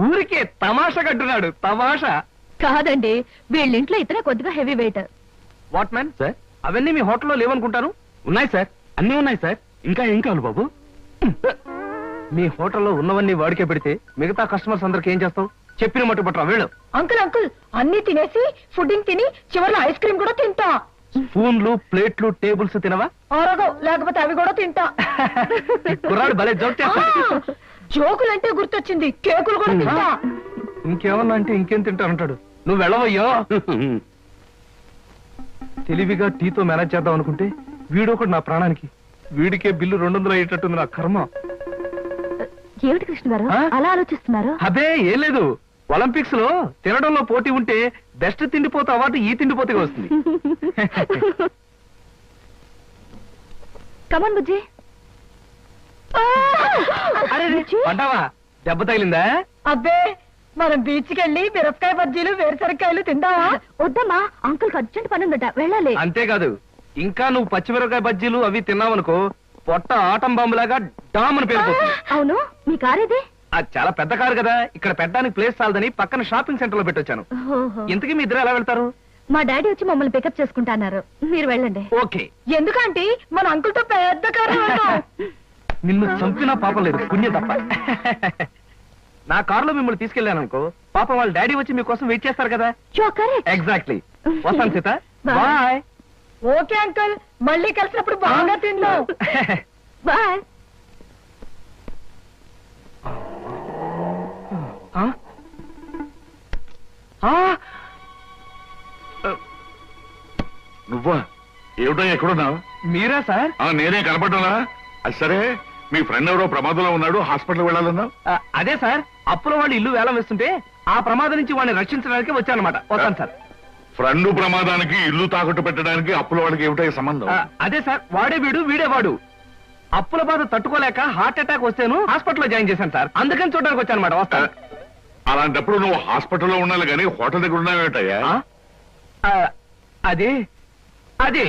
ఊరికే తమాషా కట్టున్నాడు, తమాషా. కాదండి, వీళ్ళింట్లో ఇతనే కొద్దిగా heavy weight. What man sir, అవన్నీ మీ హోటల్లో లేవనుకుంటాను. ఉన్నాయి సార్, అన్నీ ఉన్నాయి సార్. ఇంకా ఏం కావాలి బాబు? మీ హోటల్లో ఉన్నవన్నీ వాడికే పెడితే మిగతా కస్టమర్స్ అందరికి ఏం చేస్తావు? చెప్పిన మట్టు పట్టరా వీళ్ళు. అంకుల్ అంకుల్, అన్ని తినేసి ఫుడ్డింగ్ తిని చివర్లో ఐస్ క్రీమ్ కూడా తింటా. స్పూన్లు, ప్లేట్లు, టేబుల్స్ తినవా? ఆరోగో, లేకపోతే అవి కూడా తింటా. కుర్రాడు భలే జోక్ చేస్తాడు. జోకులంటే గుర్తొచ్చింది, కేకులు కూడా తింటా. ఇంకేమన్నా అంటే ఇంకేం తింటానంటాడు. నువ్వు వెళ్ళవయ్యో. తెలివిగా టీతో మేనేజ్ చేద్దాం అనుకుంటే వీడొకడు నా ప్రాణానికి. వీడికే బిల్లు 200 అయ్యేటట్టుంది నా కర్మ. ఏమిటి కృష్ణ గారు ఆ? అలా ఆలోచిస్తున్నారు? అదే ఏం లేదు, ఒలింపిక్స్ లో తినడంలో పోటీ ఉంటే బెస్ట్ తిండిపోతే అవార్డు ఈ తిండిపోతే వస్తుంది. కమన్ బుజ్జి. అరే పడ్డావా? దెబ్బ తగిలిందా? అబ్బే, మనం బీచ్కి వెళ్ళి మిరపకాయ బజ్జీలు వేరుసరికాయలు తిందామా? వద్దమ్మా, అంకుల్ అర్జెంట్ పని ఉందట, వెళ్ళాలి. అంతేకాదు, ఇంకా నువ్వు పచ్చిమిరపకాయ బజ్జీలు అవి తిన్నావనుకో పొట్ట ఆటం బాంబులాగా డామని పేరుపోతుంది. అవును, మీ కారేది? అది చాలా పెద్ద కారు కదా, ఇక్కడ పెట్టడానికి ప్లేస్ చాలదని పక్కన షాపింగ్ సెంటర్ లో పెట్టొచ్చాను. ఇంతకీ మీ ఇద్దరు ఎలా వెళ్తారు? మా డాడీ వచ్చి మమ్మల్ని పికప్ చేసుకుంటాన్నారు, మీరు వెళ్ళండి. ఓకే. ఎందుకంటే మన అంకుల్ తో పెద్ద కారు. నిన్ను చంపినా పాపం లేదు, పుణ్యం తప్ప. నా కారులో మిమ్మల్ని తీసుకెళ్ళాను అనుకో, పాపం వాళ్ళ డాడీ వచ్చి మీకోసం వెయిట్ చేస్తారు కదా. ఎగ్జాక్ట్లీ. వస్తాను సీత, బాయ్. ఓకే అంకుల్, మళ్ళీ కలిసినప్పుడు బాగా తిందాం. బాయ్. నువ్వా? ఏమిటో ఎక్కడున్నావు? మీరా సార్? నేనే కనపడ్డానా? అది సరే, మీ ఫ్రెండ్ ఎవరో ప్రమాదంలో ఉన్నాడు, హాస్పిటల్ వెళ్ళాలన్నావు. అదే సార్, అప్పుల వాళ్ళు ఇల్లు వేలం వేస్తుంటే ఆ ప్రమాదం నుంచి వాడిని రక్షించడానికి వచ్చానమాట. వస్తాను సార్. ఫ్రెండ్ ప్రమాదానికి ఇల్లు తాకట్టు పెట్టడానికి అప్పుల వాళ్ళకి ఏమిటో సంబంధం? అదే సార్, వాడే వీడు వీడే వాడు. అప్పుల బాధ తట్టుకోలేక హార్ట్ అటాక్ వస్తేను హాస్పిటల్లో జాయిన్ చేశాను సార్, అందుకని చూడడానికి వచ్చానమాట. వస్తాను. అలాంటప్పుడు నువ్వు హాస్పిటల్లో ఉండాలి కానీ హోటల్ దగ్గర ఉన్నావేటయ్యా? అదే అదే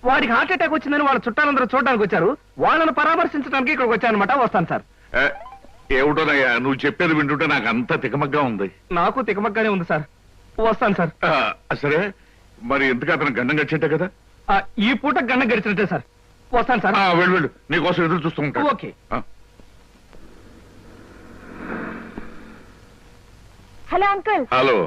వాడికి హార్ట్ అటాక్ వచ్చిందని వాళ్ళ చుట్టాలందరూ చూడడానికి వచ్చారు, వాళ్ళని పరామర్శించడానికి ఇక్కడికి వచ్చానమాట. వస్తాను సార్. ఏమిటోనయ్యా, నువ్వు చెప్పేది వింటుంటే నాకు అంత తికమగ్గా ఉంది. నాకు తికమగ్గానే ఉంది సార్. వస్తాను సార్. సరే, మరి ఎందుకు అతను గండం గడిచేట్టే కదా? ఈ పూట గండం గడిచినట్టే సార్. వస్తాను సార్. వెళ్ళు వెళ్ళు, నీకోసం ఎదురు చూస్తూ ఉంటాను. ఓకే. Hello uncle. హలో.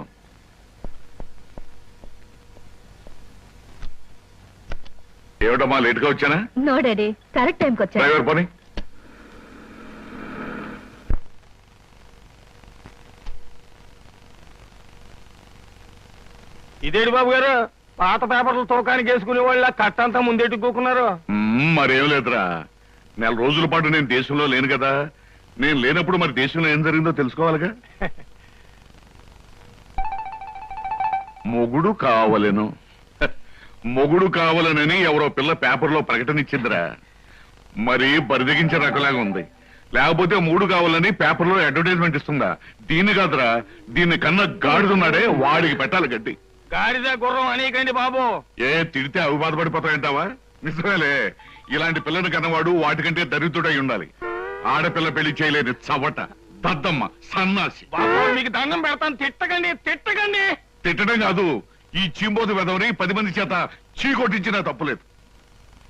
ఏమిటమ్మా లేట్ గా వచ్చానా? నో డాడీ, కరెక్ట్ టైంకి వచ్చా. డ్రైవర్ పని. ఇదేడు బాబు గారు, పాత పేపర్లు తోకానికి వేసుకునే వాళ్ళ కట్టంతా ముందెట్టుకోకున్నారు. మరేం లేదురా, 4 రోజుల పాటు నేను దేశంలో లేను కదా. నేను లేనప్పుడు మరి దేశంలో ఏం జరిగిందో తెలుసుకోవాలిగా. మొగుడు కావలెను, మొగుడు కావాలనని ఎవరో పిల్ల పేపర్లో ప్రకటన ఇచ్చిందిరా. మరి బరిదగించే రకలాగా ఉంది. లేకపోతే మూడు కావాలని పేపర్లో అడ్వర్టైజ్మెంట్ ఇస్తుందా? దీన్ని కాదురా, దీన్ని కన్నా గాడిదున్నాడే వాడికి పెట్టాలి గడ్డి. గాడిద గుర్రం అనేకండి బాబు. తిడితే అవి బాధపడిపోతాయంటావా? నిజమేలే, ఇలాంటి పిల్లని కన్నవాడు వాటికంటే దరిద్రుడై ఉండాలి. ఆడపిల్ల పెళ్లి చేయలేని చవట, దద్దమ్మ, సన్నాసి. బాబు మీకు దండం పెడతాను, తిట్టకండి తిట్టకండి. తిట్టడం కాదు, ఈ చీంబోతు వెదవని 10 మంది చేత చీ కొట్టించినా తప్పులేదు.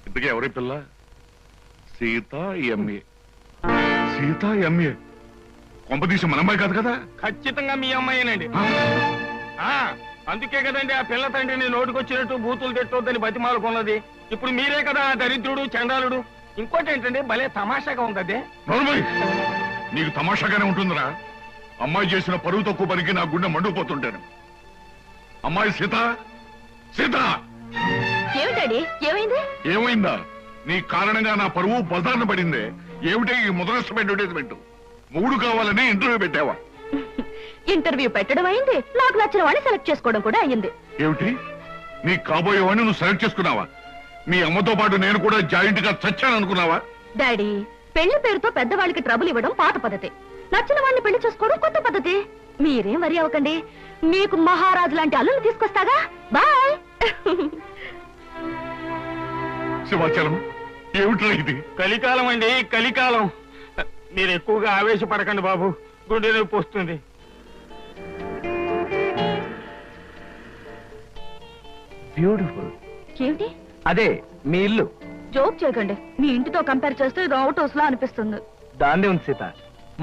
ఇంతకీ ఎవరి పిల్ల? సీత ఎంఏ. సీత ఎంఏ కొంపదీసి మన అమ్మాయి కాదు కదా? ఖచ్చితంగా మీ అమ్మాయినండి. అందుకే కదండి ఆ పిల్ల తండ్రిని నోటికొచ్చినట్టు బూతులు తిట్టొద్దని బతిమాలుకున్నది. ఇప్పుడు మీరే కదా ఆ దరిద్రుడు చండాలుడు. ఇంకోటి ఏంటండి, భలే తమాషాగా ఉంది అదే. నీకు తమాషాగానే ఉంటుందిరా. అమ్మాయి చేసిన పరువు తక్కువ పనికి నా గుండె మండుకుపోతుంటాను. అమ్మాయి సీత, సీత ఏమిటండి ఏమైంది? ఏమైందా? నీ కారణంగా నా పరువు బజార్న పడిందే. ఏమిటి ఈ ముదరస్తం అడ్వర్టైజ్మెంట్? మూడు కావాలని ఇంటర్వ్యూ పెట్టావా? ఇంటర్వ్యూ పెట్టడం అయింది, నాకు నచ్చిన వాడిని సెలెక్ట్ చేసుకోవడం కూడా అయ్యింది. ఏమిటి? నీ కాబోయేవాడిని నువ్వు సెలెక్ట్ చేసుకున్నావా? మీ అమ్మతో పాటు నేను కూడా జాయింట్ గా చచ్చాను అనుకున్నావా? డాడీ, పెళ్లి పేరుతో పెద్దవాళ్ళకి ట్రబుల్ ఇవ్వడం పాత పద్ధతి, నచ్చిన వాడిని పెళ్లి చేసుకోవడం కొత్త పద్ధతి. మీరేం వరి అవ్వకండి, మీకు మహారాజు లాంటి అల్లుని తీసుకొస్తాగా. బాయ్. శివాచలం, ఏమిట్రా ఇది? కలికాలం అండి, కలికాలం. మీరు ఎక్కువగా ఆవేశపడకండి బాబు, గుండె నొప్పి వస్తుంది. బ్యూటిఫుల్. ఏమిటి? అదే మీ ఇల్లు. జోక్ చేయకండి, మీ ఇంటితో కంపేర్ చేస్తే ఇది అవుట్ హౌస్ లా అనిపిస్తుంది. దాన్నే ఉంది సీత.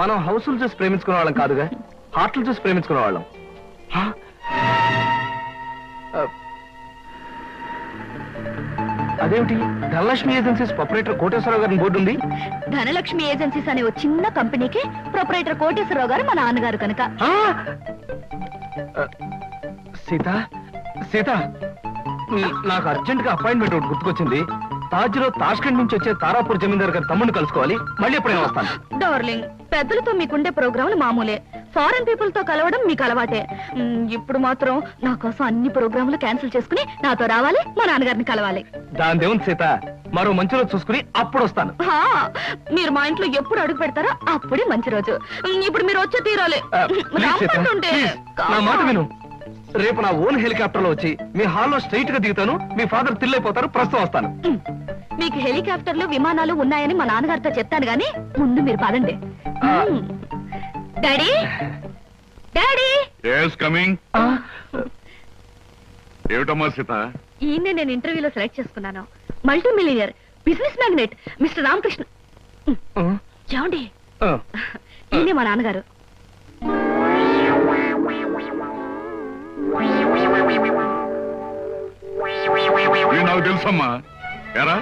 మనం హౌసులు చూసి ప్రేమించుకునే వాళ్ళం కాదుగా, హార్ట్లు చూసి ప్రేమించుకునే వాళ్ళం. అదేమిటి, ధనలక్ష్మి ఏజెన్సీస్ ప్రొపరేటర్ కోటేశ్వరరావు గారిని బోర్డు ఉంది. ధనలక్ష్మి ఏజెన్సీస్ అనే ఒక చిన్న కంపెనీకి ప్రొపరేటర్ కోటేశ్వరరావు గారు మా నాన్నగారు కనుక. సీత, సీత, నాకు అర్జెంట్ గా అపాయింట్మెంట్ ఒకటి గుర్తుకొచ్చింది. తాజ్లో తాష్కండ్ నుంచి వచ్చే తారాపూర్ జమీందార్ గారి తమ్ముడిని కలుసుకోవాలి. మళ్ళీ ఎప్పుడైనా వస్తాను. డార్లింగ్, పెద్దలతో మీకుండే ప్రోగ్రాంలు మామూలే, ఫారెన్ పీపుల్ తో కలవడం మీకు అలవాటే. ఇప్పుడు మాత్రం నా కోసం అన్ని ప్రోగ్రాంలు క్యాన్సిల్ చేసుకుని నాతో రావాలి, మా నాన్నగారిని కలవాలి. దాని దేవుని సీత, మరో మంచి రోజు చూసుకుని అప్పుడు వస్తాను. మీరు మా ఇంట్లో ఎప్పుడు అడుగు పెడతారో అప్పుడే మంచి రోజు. ఇప్పుడు మీరు వచ్చే తీరాలి. రమ్మంటుంటే. నా మాట విను. రేపు నా ఓన్ హెలికాప్టర్ లో వచ్చి మీ హాల్లో స్ట్రైట్ గా దిగుతాను. మీ ఫాదర్ తిల్లైపోతారు. ప్రస్తుతం వస్తాను. మీకు హెలికాప్టర్లు విమానాలు ఉన్నాయని మా నాన్నగారితో చెప్తాను గానీ ముందు మీరు పదండి. Daddy, daddy. yes coming. ఏమిటమ్మా సీత? ఈయన్నే నేను ఇంటర్వ్యూలో సెలెక్ట్ చేసుకున్నాను. Multi millionaire, business magnate mister Ramakrishna. చూడండి, ఈయనే మా నాన్నగారు. నాకు తెలుసమ్మా. ఎరా,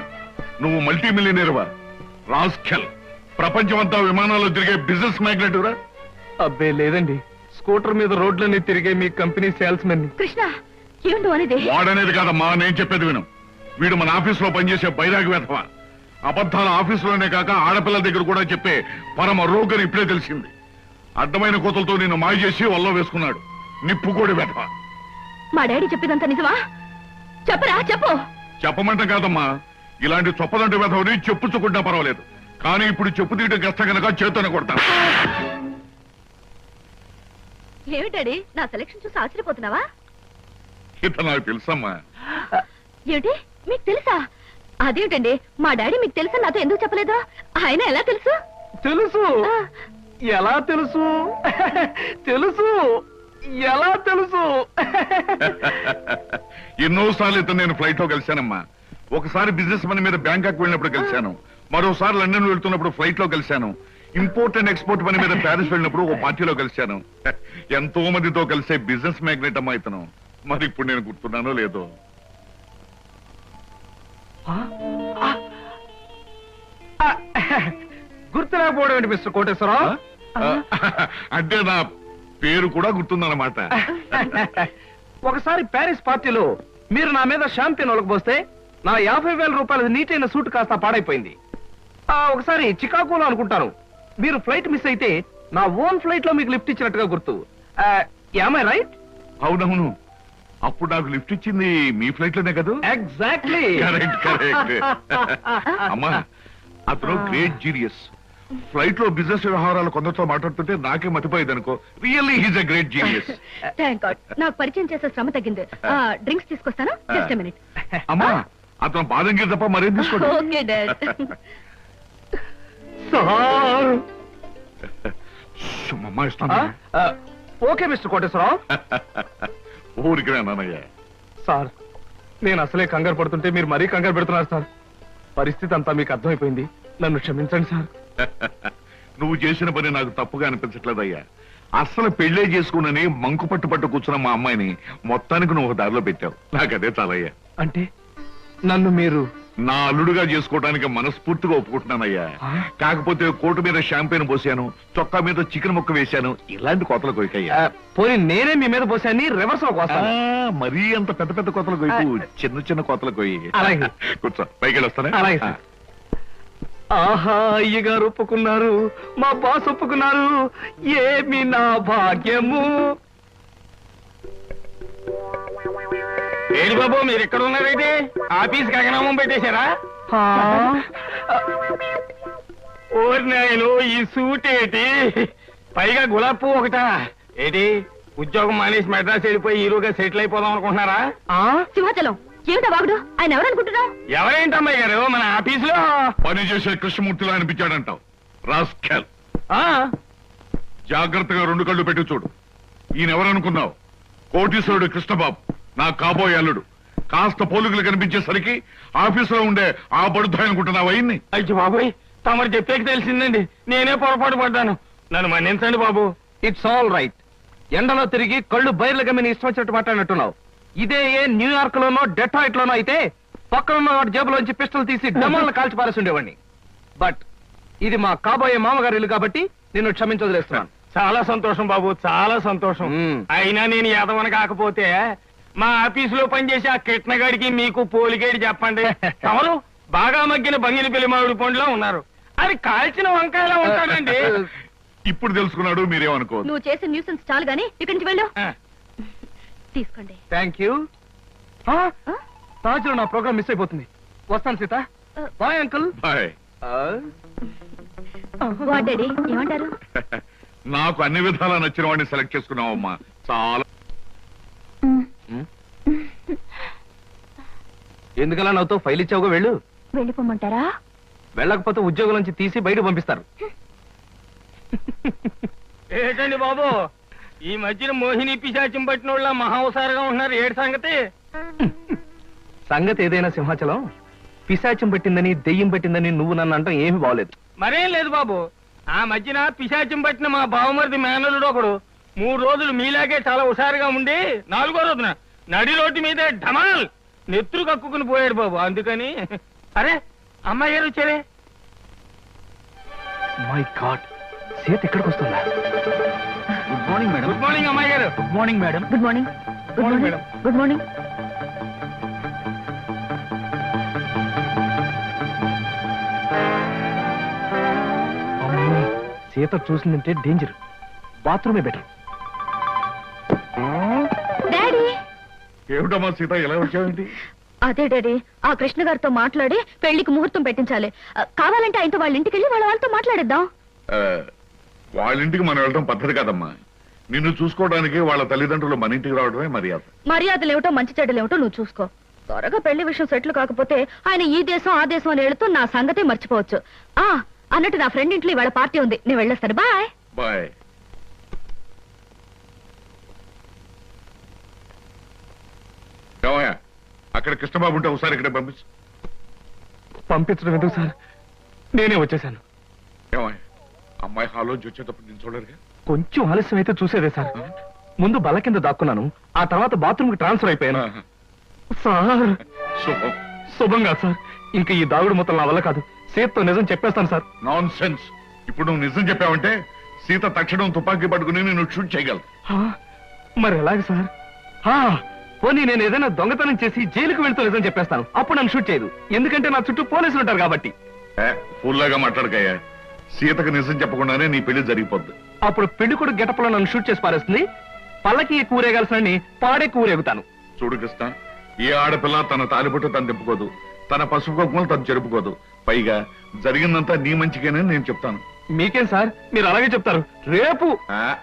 నువ్వు మల్టీ మిలియనర్వా? రాస్కెల్, ప్రపంచమంతా విమానాల్లో తిరిగే బిజినెస్ మ్యాగ్నెట్ రా? అబ్బే లేదండి, స్కూటర్ మీద రోడ్లన్నీ తిరిగే మీ కంపెనీ సేల్స్ మెన్. కృష్ణ, ఏమిటో అనేది? వాడనేది కాదమ్మా, నేను చెప్పేది విను. వీడు మన ఆఫీసులో పనిచేసే బైరాగి వేధవా. అబద్ధాల ఆఫీసులోనే కాక ఆడపిల్లల దగ్గర కూడా చెప్పే పరమ రోగని ఇప్పుడే తెలిసింది. అడ్డమైన కోతలతో నిన్ను మాయ చేసి వల్ల వేసుకున్నాడు. నిప్పుకోడి వేధవా. మా డాడీ చెప్పేదంతా నిజమా? చెప్పరా, చెప్పు. చెప్పమంటాం కాదమ్మా, ఇలాంటి చొప్పదంటి వేధవని చెప్పుచ్చుకుంటా పర్వాలేదు, కానీ ఇప్పుడు చెప్పు తీయడం కష్టం కనుక చేతోనే కొడతాను. ఏమిటాడి, నా సెలక్షన్ చూసి ఆశ్చర్యపోతున్నావా? ఇత నాకు తెలుసమ్మా. ఏమిటి, మీకు తెలుసా? అదేమిటండి, మా డాడీ మీకు తెలుసా నాతో ఎందుకు చెప్పలేదు? ఆయన ఎలా తెలుసు? తెలుసు. ఎలా తెలుసు? తెలుసు. ఎలా తెలుసు? ఎన్నోసార్లు ఇతను నేను ఫ్లైట్ లో కలిశానమ్మా. ఒకసారి బిజినెస్ పని మీద బ్యాంకాక్ వెళ్ళినప్పుడు కలిశాను. మరోసారి లండన్ వెళ్తున్నప్పుడు ఫ్లైట్ లో కలిశాను. ఇంపోర్ట్ అండ్ ఎక్స్పోర్ట్ పని మీద ప్యారిస్ వెళ్ళినప్పుడు ఒక పార్టీలో కలిశాను. ఎంతో మందితో కలిసే బిజినెస్ మ్యాగ్నెట్ అమ్మా ఇతను. మరి ఇప్పుడు నేను గుర్తున్నానో లేదో. గుర్తులేకపోవడం ఏంటి మిస్టర్ కోటేశ్వరరావు? అంటే నా పేరు కూడా గుర్తుందన్నమాట. ఒకసారి ప్యారిస్ పార్టీలో మీరు నా మీద షాంపియన్ ఒలకపోస్తే నా 50,000 రూపాయల నీటైన సూట్ కాస్త పాడైపోయింది. ఒకసారి చికాగోలో అనుకుంటాను మీరు ఫ్లైట్ మిస్ అయితే నా ఓన్ ఫ్లైట్ లో మీకు లిఫ్ట్ ఇచ్చినట్టుగా గుర్తు. Am I right? అవునవును, అప్పుడు నాకు లిఫ్ట్ ఇచ్చింది మీ ఫ్లైట్ లోనే కదా? ఎగ్జాక్ట్లీ. Correct correct. అమ్మా, అతను గ్రేట్ జీనియస్. ఫ్లైట్ లో బిజినెస్ వ్యవహారాలు కొందరితో మాట్లాడుతుంటే నాకే మతిపోయేది అనుకో. Really he's a great genius. Thank god, నాకు పరిచయం చేసే శ్రమ తగ్గింది. డ్రింక్స్ తీసుకొస్తాను, జస్ట్ ఎ మినిట్. అమ్మా, అతను బాదం గీర్ తప్ప మరేం తీసుకోండి. Okay dad. అమ్మా ఇస్తాను. Okay mister Koteswararao. ఊరికి నాన్నయ్య. సార్, నేను అసలే కంగారు పడుతుంటే మీరు మరీ కంగారు పెడుతున్నారు సార్. పరిస్థితి అంతా మీకు అర్థమైపోయింది. నన్ను క్షమించండి సార్. నువ్వు చేసిన పని నాకు తప్పుగా అనిపించట్లేదయ్యా. అస్సలు పెళ్లే చేసుకున్నని మంకు పట్టు కూర్చున్న మా అమ్మాయిని మొత్తానికి నువ్వు ఒక దారిలో పెట్టావు. నాకదే చాలయ్యా. అంటే నన్ను మీరు నా అల్లుడుగా చేసుకోవడానికి మనస్ఫూర్తిగా ఒప్పుకుంటున్నానయ్యా. కాకపోతే కోటు మీద షాంపెయిన్ పోసాను, చొక్కా మీద చికెన్ ముక్క వేశాను. ఇలాంటి కోతలు కొయ్యకయ్యా. పోనీ నేనే మీ మీద పోసాన్ని రివర్స్ లో కోస్తాను. మరీ అంత పెద్ద పెద్ద కోతలు కొయ్యకు, చిన్న చిన్న కోతలు కొయ్యి. అలాగే. కూర్చో, పైకి వెళ్ళొస్తానే. అలాగే సార్. ఆహా, అయ్యగారు ఒప్పుకున్నారు, మా బాస్ ఒప్పుకున్నారు. ఏమి నా భాగ్యము. ఏడు బాబు మీరు ఎక్కడ ఉన్నారైతే ఆఫీస్ గగనామం పెట్టేశారా? ఓరి నాయను, ఈ సూట్ ఏంటి, పైగా గులాబ్ పువ్వు ఒకటా ఏంటి? ఉద్యోగం మానేసి మెడ్రాస్ వెళ్ళిపోయి హీరోగా సెటిల్ అయిపోదాం అనుకుంటున్నారా? సింహాచలం ఏమిటా వాగుడు? ఆయన ఎవరనుకుంటున్నావు? ఎవరేంటమ్మాయి గారు, మన ఆఫీసులో పని చేసే కృష్ణమూర్తిలో అనిపించాడంటావు. రాస్కెల్, జాగ్రత్తగా 2 కళ్ళు పెట్టి చూడు. ఈయన ఎవరనుకున్నావు? కోటీశ్వరుడు కృష్ణబాబు, నా కాబోయే అల్లుడు. కాస్త పోలికలు కనిపించేసరికి ఆఫీసులో ఉండే ఆ బడుద్దాయి అనుకుంటున్నావు అయ్యింది. అయ్యో బాబోయ్, తమరు చెప్పేకి తెలిసిందండి. నేనే పొరపాటు పడ్డాను, నన్ను మన్నించండి బాబు. It's all right. ఎండలో తిరిగి కళ్ళు బయర్లు గమ్మిని ఇష్టం వచ్చినట్టు మాట్లాడినట్టున్నావు. ఇదే ఏ న్యూయార్క్ లోనో డెట్రాయిట్ లోనో అయితే పక్కనున్న వాడి జేబులోంచి పిస్టల్ తీసి డమ్మలను కాల్చి పారేసి ఉండేవాడిని. బట్ ఇది మా కాబోయే మామగారి ఇల్లు కాబట్టి నిన్ను క్షమించదలేస్తున్నాను. చాలా సంతోషం బాబు, చాలా సంతోషం. అయినా నేను యాదవన కాకపోతే మా ఆఫీసులో పనిచేసే ఆ కిట్నగాడికి మీకు పోలికేడి చెప్పండి. తమరు బాగా మగ్గిన బంగిని పెళ్లి మామిడి పండులో ఉన్నారు, అది కాల్చిన వంకాయలా ఉంటాడండి. ఇప్పుడు తెలుసుకున్నాడు, మీరేమనుకోవద్దు. నువ్వు చేసే న్యూసెన్స్ చాలు గానీ ఇక్కడి నుంచి వెళ్ళు. తీసుకోండి. Thank you. తాజులో నా ప్రోగ్రామ్ మిస్ అయిపోతుంది. వస్తాను Sita. Bye uncle. Bye. Daddy ఏమంటారు? నాకు అన్ని విధాలా నచ్చిన వాడిని సెలెక్ట్ చేసుకున్నావమ్మా. చాలా. ఎందుకలా నాతో ఫైల్ ఇచ్చావుగా, వెళ్ళు. వెళ్ళిపోమంటారా? వెళ్ళకపోతే ఉద్యోగం నుంచి తీసి బయట పంపిస్తారు. ఏంటండి బాబు, ఈ మధ్యన మోహిని పిశాచం పట్టిన వాళ్ళ మహావసారుగా ఉంటున్నారు, ఏడు సంగతి? సంగతి ఏదైనా సింహాచలం, పిశాచం పట్టిందని దెయ్యం పట్టిందని నువ్వు నన్ను అంటాం ఏమీ బాగలేదు. మరేం లేదు బాబు, ఆ మధ్యన పిశాచం పట్టిన మా బావమరిది మేనలుడు ఒకడు 3 రోజులు మీలాగే చాలా హుషారుగా ఉండి 4వ రోజున నడి రోడ్డు మీదే ఢమాల్ నెత్తురు కక్కుకుని పోయాడు బాబు. అందుకని అరే అమ్మాయి గారు వచ్చారే. మై గాడ్, సీత ఎక్కడికి వస్తుందా? Good morning madam. Good morning అమ్మాయి గారు. Good morning madam. Good morning. Good morning madam. Good morning. Sita చూసిందంటే డేంజర్. బాత్రూమే బెటర్. డాడీ. ఏమిటమ్మా సీత, ఎలా వచ్చావేంటి? అదే డాడీ, ఆ కృష్ణ గారితో మాట్లాడి పెళ్లికి ముహూర్తం పెట్టించాలి. కావాలంటే ఆయనతో వాళ్ళ ఇంటికి వెళ్ళి వాళ్ళతో మాట్లాడిద్దాం. వాళ్ళ ఇంటికి మనం వెళ్ళడం పద్ధతి కాదమ్మా. నిన్ను చూసుకోవడానికి వాళ్ళ తల్లిదండ్రులు మన ఇంటికి రావడమే మర్యాద. మర్యాదలు ఏమిటో మంచి చెడ్డలు ఏమిటో నువ్వు చూసుకో. త్వరగా పెళ్లి విషయం సెటిల్ కాకపోతే ఆయన ఈ దేశం ఆ దేశం అని వెళుతూ నా సంగతే మర్చిపోవచ్చు. అన్నట్టు నా ఫ్రెండ్ ఇంట్లో ఇవాళ పార్టీ ఉంది, నేను వెళ్ళొస్తాను. బాయ్. బాయ్. అక్కడ కృష్ణబాబు ఉంటే ఒకసారి ఇక్కడ పంపించు. పంపించడం ఎందుకు సార్, నేనే వచ్చేసాను. ఏమయ్య, అమ్మాయి హాల్లోంచి వచ్చేటప్పుడు నేను చూడరుగా? కొంచెం ఆలస్యం అయితే చూసేదే సార్. ముందు బల్ల కింద దాక్కున్నాను, ఆ తర్వాత బాత్రూమ్ కి ట్రాన్స్ఫర్ అయిపోయాను. సార్ శుభం. శుభంగా సార్, ఇంకా ఈ దాగుడు మొత్తం నా వల్ల కాదు. సీతతో నిజం చెప్పేస్తాను సార్. Non sense. ఇప్పుడు నువ్వు నిజం చెప్పావంటే సీత తక్షణం తుపాకీ పట్టుకుని నేను షూట్ చేయగలను. మరి ఎలాగ సార్? పోనీ నేను ఏదైనా దొంగతనం చేసి జైలుకు వెళ్తూ నిజం చెప్పేస్తాను, అప్పుడు నన్ను షూట్ చేయదు. ఎందుకంటే నా చుట్టూ పోలీసులు ఉంటారు కాబట్టి. ఫుల్లాగా మాట్లాడకయ్యా. సీతకు నిజం చెప్పకుండానే నీ పెళ్లి జరిగిపోద్ది. అప్పుడు పెళ్లి కొడుకు గెటప్లో నన్ను షూట్ చేసి పారేస్తుంది. పల్లకి కూరేగాల్సిన పాడే కూరేగుతాను. చూడు కృష్ణ, ఏ ఆడపిల్ల తన తాలిబొట్టు తను తిప్పుకోదు, తన పసుపు కుంకుమలు తను జరుపుకోదు. పైగా జరిగిందంతా నీ మంచిగానే నేను చెప్తాను. మీకేం సార్, మీరు అలాగే చెప్తారు. రేపు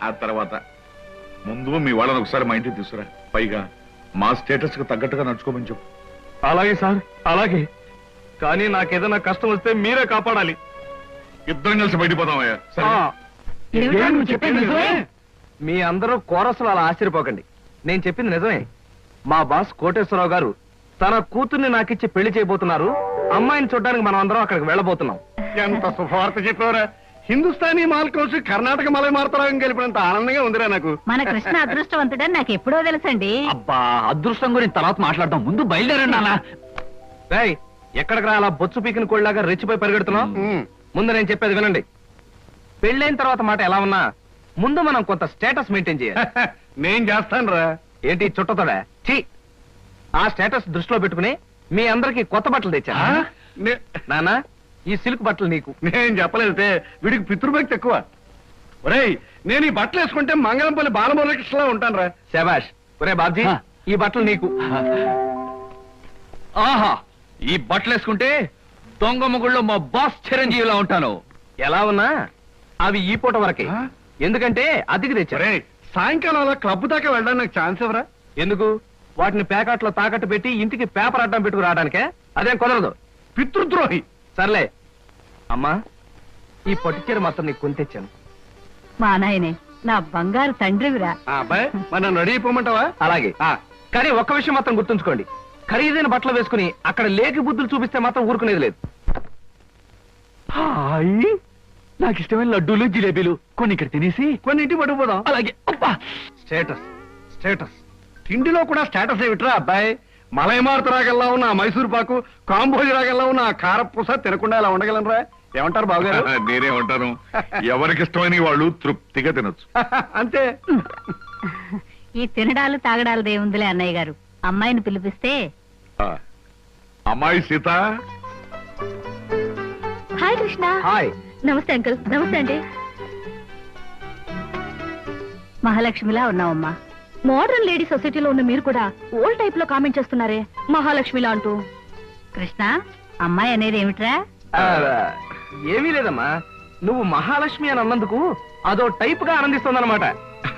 ఆ తర్వాత ముందు మీ వాళ్ళని ఒకసారి మా ఇంటికి తీసుకురా. పైగా మా స్టేటస్ కు తగ్గట్టుగా నడుచుకోమని చెప్పు. అలాగే సార్, అలాగే. కానీ నాకేదైనా కష్టం వస్తే మీరే కాపాడాలి. ఇద్దరం కలిసి బయటపోదామయ్యా. మీ అందరూ కోరసులు అలా ఆశ్చర్యపోకండి. నేను చెప్పింది నిజమే. మా బాస్ కోటేశ్వరరావు గారు తన కూతుర్ని నాకిచ్చి పెళ్లి చేయబోతున్నారు. అమ్మాయిని చూడడానికి మనం అందరం అక్కడికి వెళ్ళబోతున్నాం. ఎంత శుభవార్త చెప్పావురా. హిందుస్థానీ మాల్ కలిసి కర్ణాటక మలై మార్తరాగం కలిపినంత ఆనందంగా ఉందిరా నాకు. మన కృష్ణ అదృష్టవంతుడని నాకు ఎప్పుడో తెలుసండి. అబ్బా అదృష్టం గురించి తర్వాత మాట్లాడదాం, ముందు బయలుదేరండి నాన్న. రేయ్, ఎక్కడికి రా అలా బొచ్చు పీకిన కోళ్ళలాగా రెచ్చిపోయి పరిగెడుతున్నాం? ముందు నేను చెప్పేది వినండి. పెళ్ళైన తర్వాత మాట ఎలా ఉన్నా ముందు మనం కొంత స్టేటస్ మెయింటైన్ చేయాలి. నేను చేస్తాను రా. ఏంటి చుట్టతోడా? ఛీ! ఆ స్టేటస్ దృష్టిలో పెట్టుకుని మీ అందరికి కొత్త బట్టలు తెచ్చా. నానా, ఈ సిల్క్ బట్టలు నీకు. నేను చెప్పలేదే, వీడికి పితృభక్తి ఎక్కువ. ఒరేయ్, నేను ఈ బట్టలు వేసుకుంటే మంగళంపల్లి బాలమురకృష్ణలా ఉంటాను రా. శబాష్. ఒరే బాబ్జీ, ఈ బట్టలు నీకు. ఆహా, ఈ బట్టలు వేసుకుంటే దొంగ మొగుళ్ళో మా బాస్ చిరంజీవిలా ఉంటాను. ఎలా ఉన్నా అవి ఈ పూట వరకే. ఎందుకంటే అద్దెకి తెచ్చా. ఒరేయ్, సాయంకాలం అలా క్లబ్ దాకా వెళ్ళడానికి నాకు ఛాన్స్ ఎవరా? ఎందుకు? వాటిని ప్యాకెట్లో తాకట్టు పెట్టి ఇంటికి పేపర్ అడ్డం పెట్టుకు రావడానికే? అదేం కుదరదు. పితృద్రోహి. సర్లే అమ్మా, ఈ పట్టుచీర మాత్రం నీకు కొని తెచ్చాను. మా నాయనే నా బంగారు తండ్రివిరా. అబ్బాయి, మరి నన్ను రెడీ అయిపోమంటావా? అలాగే. కానీ ఒక్క విషయం మాత్రం గుర్తుంచుకోండి, ఖరీదైన బట్టలు వేసుకుని అక్కడ లేకి బుద్ధులు చూపిస్తే మాత్రం ఊరుకునేది లేదు. హాయ్, నాకు ఇష్టమైన లడ్డూలు జిలేబీలు కొన్ని ఇక్కడ తినేసి కొన్ని ఇంటికి పట్టుకుపోదాం. అలాగే. అబ్బా, స్టేటస్ స్టేటస్. తిండిలో కూడా స్టేటస్ ఏమిట్రా అబ్బాయి? మలైమారుత రాగల్లా ఉన్న ఆ మైసూర్ పాకు, కాంబోజి రాగల్లా ఉన్న ఆ కారపూస తినకుండా ఇలా ఉండగలనరా? ఏమంటారు బావగారు? నేనే ఉంటాను. ఎవరికి ఇష్టమైన వాళ్ళు తృప్తిగా తినొచ్చు. అంతే. ఈ తినడాలు తాగడాలు దేవుందిలే అన్నయ్య గారు. అమ్మాయిని పిలిపిస్తే. అమ్మాయి సీత. హాయ్ కృష్ణ. హాయ్. నమస్తే అంకుల్. నమస్తే అండి. మహాలక్ష్మిలా ఉన్నావమ్మా. మోడర్న్ లేడీ సొసైటీలో ఉన్న మీరు కూడా ఓల్డ్ టైప్ లో కామెంట్ చేస్తున్నారే మహాలక్ష్మిలా అంటూ. కృష్ణ, అమ్మాయి అనేది ఏమిట్రా? ఏమీ లేదమ్మా, నువ్వు మహాలక్ష్మి అని అన్నందుకు అదో టైప్ గా ఆనందిస్తుందన్నమాట.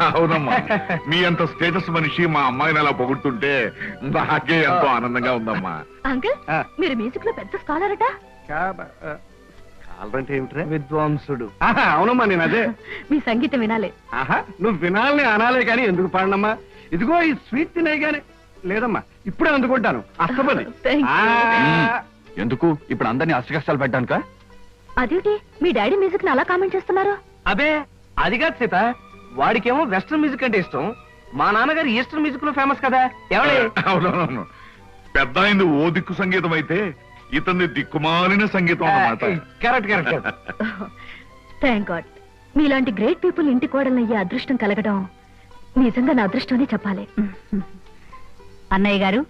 అవునమ్మా, మీ అంత స్టేటస్ మనిషి మా అమ్మాయిని అలా పొగుడుతుంటే నాకే ఎంతో ఆనందంగా ఉందమ్మా. అంకుల్, మీరు మ్యూజిక్ లో పెద్ద స్కాలర్ అట. కాలంటే ఏమిట్రా? విద్వాంసుడు. అవునమ్మా, నేను అదే. మీ సంగీతం వినాలి. ఆహా, నువ్వు వినాలని అనాలే కానీ ఎందుకు పాడనమ్మా? ఇదిగో ఈ స్వీట్ తినే గానీ. లేదమ్మా, ఇప్పుడే అందుకుంటాను. అస్తపది. Thank you. ఎందుకు ఇప్పుడు అందరినీ అష్టకష్టాలు పెట్టడానిక? అదేంటి మీ డాడీ మ్యూజిక్ ని అలా కామెంట్ చేస్తున్నారు? అబే, అది కాదు సీత, వాడికేమో వెస్ట్రన్ మ్యూజిక్ అంటే ఇష్టం. మా నాన్నగారు ఈస్టర్న్ మ్యూజిక్ లో ఫేమస్ కదా. ఎవడే? అవునవును, పెద్ద అయింది ఓ దిక్కు సంగీతం అయితే ఇతన్ని దిక్కుమాలిన సంగీతం అన్నమాట. Correct correct. థ్యాంక్ గాడ్, మీలాంటి గ్రేట్ పీపుల్ ఇంటి కోడల్ని అయ్యే అదృష్టం కలగడం నిజంగా నా అదృష్టం అని చెప్పాలి. అన్నయ్య గారు,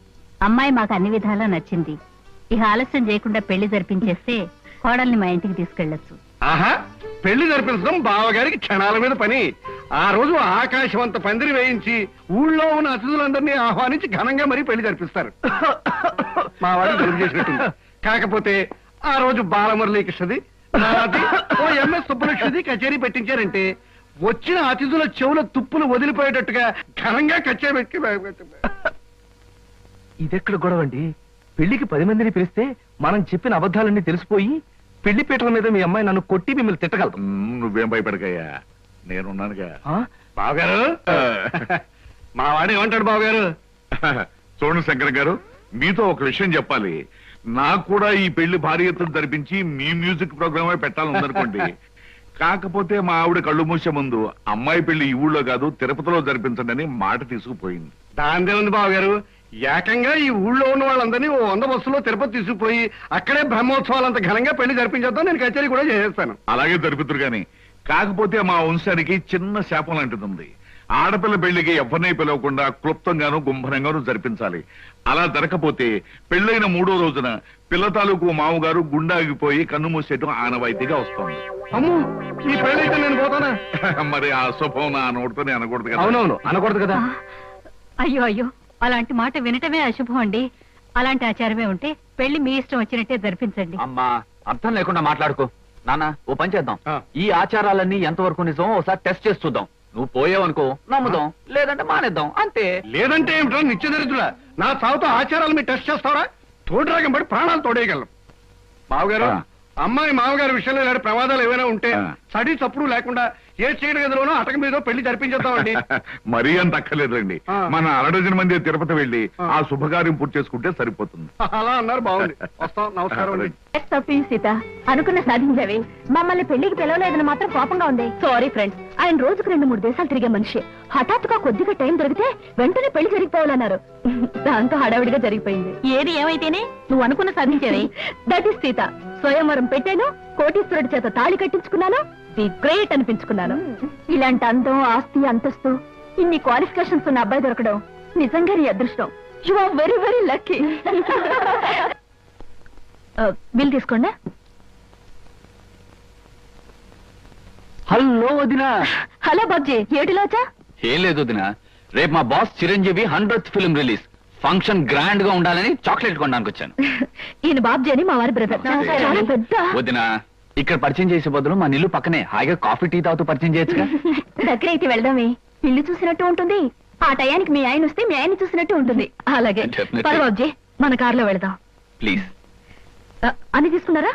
అమ్మాయి మాకు అన్ని విధాలా నచ్చింది. ఇక ఆలస్యం చేయకుండా పెళ్లి జరిపించేస్తే కోడల్ని మా ఇంటికి తీసుకెళ్లొచ్చు. ఆహా, పెళ్లి జరిపించడం బావగారికి క్షణాల మీద పని. ఆ రోజు ఆకాశవంత పందిరి వేయించి ఊళ్ళో ఉన్న అతిథులందరినీ ఆహ్వానించి ఘనంగా మరీ పెళ్లి జరిపిస్తారు. మా వాడిని పెళ్లి చేసినట్టుంది. కాకపోతే ఆ రోజు బాలమురళీకృష్ణది, నాది, ఓ ఎంఎస్ సుబ్బలక్ష్మిది కచేరీ పెట్టించారంటే వచ్చిన అతిథుల చెవుల తుప్పులు వదిలిపోయేటట్టుగా ఘనంగా కచేరీ పెట్టి. ఇదెక్కడ గొడవ అండి? పెళ్లికి 10 మందిని పిలిస్తే మనం చెప్పిన అబద్ధాలన్నీ తెలిసిపోయి పెళ్లి పీటల మీద మీ అమ్మాయి నన్ను కొట్టి మిమ్మల్ని తిట్టగలదు. నువ్వేం భయపడకయ్యా, నేనున్నానుగా. బావగారు, మా వాడు ఏమంటాడు బావగారు? చూడండి శంకర్ గారు, మీతో ఒక విషయం చెప్పాలి. నాకు కూడా ఈ పెళ్లి భారీ ఎత్తున జరిపించి మీ మ్యూజిక్ ప్రోగ్రామే పెట్టాలనుకోండి. కాకపోతే మా ఆవిడ కళ్ళు మూసే ముందు అమ్మాయి పెళ్లి ఈ ఊళ్ళో కాదు తిరుపతిలో జరిపించండి అని మాట తీసుకుపోయింది. దాందే ఉంది బావగారు, ఏకంగా ఈ ఊళ్ళో ఉన్న వాళ్ళందరినీ ఓ 100 బస్సులో తిరుపతి తీసుకుపోయి అక్కడే బ్రహ్మోత్సవాలంత ఘనంగా పెళ్లి జరిపించేద్దాం. నేను కచేరీ కూడా చేసేస్తాను. అలాగే జరుపుతురు గాని, కాకపోతే మా వంశానికి చిన్న శాపం లాంటిది ఉంది. ఆడపిల్ల పెళ్లికి ఎవరిని పిలవకుండా క్లుప్తంగాను గుంభనంగాను జరిపించాలి. అలా జరగకపోతే పెళ్లైన 3వ రోజున పిల్ల తాలూకు మామగారు గుండాగిపోయి కన్ను మూసేయటం ఆనవాయితీగా వస్తుంది. అమ్మో, ఈ పెళ్ళైతే నేను పోతానా? మరి ఆ శుభం నా నోటితోనే అనకూడదు కదా. అవునవును, అనకూడదు కదా. అయ్యో అయ్యో, అలాంటి మాట వినటమే అశుభం అండి. అలాంటి ఆచారమే ఉంటే పెళ్లి మీ ఇష్టం వచ్చినట్టే జరిపించండి. అమ్మా, అర్థం లేకుండా మాట్లాడుకో. నాన్న, ఓ పని చేద్దాం. ఆ. ఈ ఆచారాలన్నీ ఎంతవరకు నిజం ఒకసారి టెస్ట్ చేసి చూద్దాం. నువ్వు పోయావనుకో నమ్ముదాం, లేదంటే మానేద్దాం, అంతే. లేదంటే ఏమిటో నిత్యదరిద్రుడా, నా సాగుతో ఆచారాలు మీరు టెస్ట్ చేస్తారా? తోడురాగం పడి ప్రాణాలు తోడేయగలం. బావగారు, ఆ. అమ్మాయి మామగారి విషయంలో ఇలాంటి ప్రమాదాలు ఏమైనా ఉంటే సడి చప్పుడు లేకుండా ఏ చీడ గదిలోనో అటక మీదో పెళ్లి జరిపించేద్దామండి. మరీ అంత అక్కర్లేదండి. మన 60 మంది తిరుపతి వెళ్ళి ఆ శుభకార్యం పూర్తి చేసుకుంటే సరిపోతుంది. అలా అన్నారు, బాగుంది. వస్తాం, నమస్కారం అండి. సీత అనుకున్న సాధించావి. మమ్మల్ని పెళ్లికి పిలవలేదని మాత్రం కోపంగా ఉంది. సారీ ఫ్రెండ్స్, ఆయన రోజుకు 2-3 దేశాలు తిరిగే మనిషి. హఠాత్తుగా కొద్దిగా టైం దొరికితే వెంటనే పెళ్లి జరిగిపోవాలన్నారు. దాంతో హడావిడిగా జరిగిపోయింది. ఏది ఏమైతేనే నువ్వు అనుకున్న సాధించేది. That is Sita. స్వయంవరం పెట్టాను, కోటీశ్వరుడి చేత తాళి కట్టించుకున్నాను, ది గ్రేట్ అనిపించుకున్నాను. ఇలాంటి అందం, ఆస్తి, అంతస్తు, ఇన్ని క్వాలిఫికేషన్స్ ఉన్న అబ్బాయి దొరకడం నిజంగా నీ అదృష్టం. You are very very lucky. Bill తీసుకోండి. హలో వదినా. హలో బాబ్జీ, ఏటిలోచా? ఏం లేదు వదినా, రేపు మా boss Chiranjeevi 100th film release. Function grand గా ఉండాలని చాక్లెట్ కొనడానికి వచ్చాను. ఈయన బాబ్జీ అని మా వారి బ్రదర్. చాలా పెద్ద. వదినా, ఇక్కడ పరిచయం చేసే బదులు మా ఇల్లు పక్కనే హాయిగా కాఫీ టీ తాగుతూ పరిచయం చేయొచ్చుగా. దగ్గర అయితే వెళ్దామే, ఇల్లు చూసినట్టు ఉంటుంది. ఆ టయానికి మీ ఆయన వస్తే మీ ఆయన చూసినట్టు ఉంటుంది. అలాగే Definitely. పద బాబ్జీ, మన కారులో వెళ్దాం. ప్లీజ్. అన్ని తీసుకున్నారా?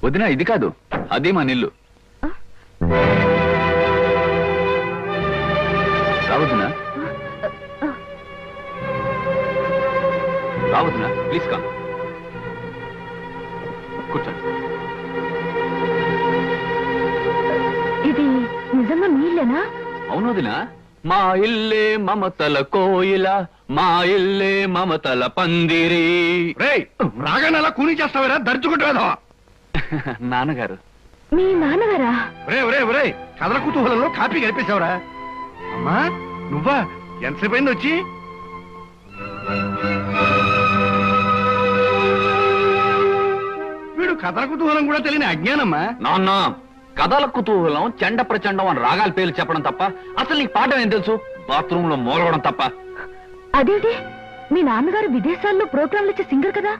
వదినా, ఇది కాదు, అదే మా ఇల్లు. రావద్దునా, రావద్దునా, ప్లీజ్ కా కూర్చోండి. ఇది నిజంగా మీ ఇల్లేనా? అవును వదినా, మా ఇల్లే మమతల కోయిల, మా ఇల్లే మమతల పందిరి. రేయ్, రాగానే అలా కూని చేస్తావేరా, దర్చుకుంటావేదా? నాన్నగారు. మీ నాన్నగారా? ఒరే కథల కుతూహలంలో కాపీ గడిపేశావురా. అమ్మా నువ్వా? ఎంతసేపు అయింది వచ్చి? వీడు కథల కుతూహలం కూడా తెలియని అజ్ఞానమ్మా. నాన్న, కథల కుతూహలం, చెండ ప్రచండం అని రాగాల పేర్లు చెప్పడం తప్ప అసలు నీకు పాఠం ఏం తెలుసు? బాత్రూమ్ లో మోలవడం తప్ప. అదేంటి, మీ నాన్నగారు విదేశాల్లో ప్రోగ్రాంలు ఇచ్చే సింగర్ కదా?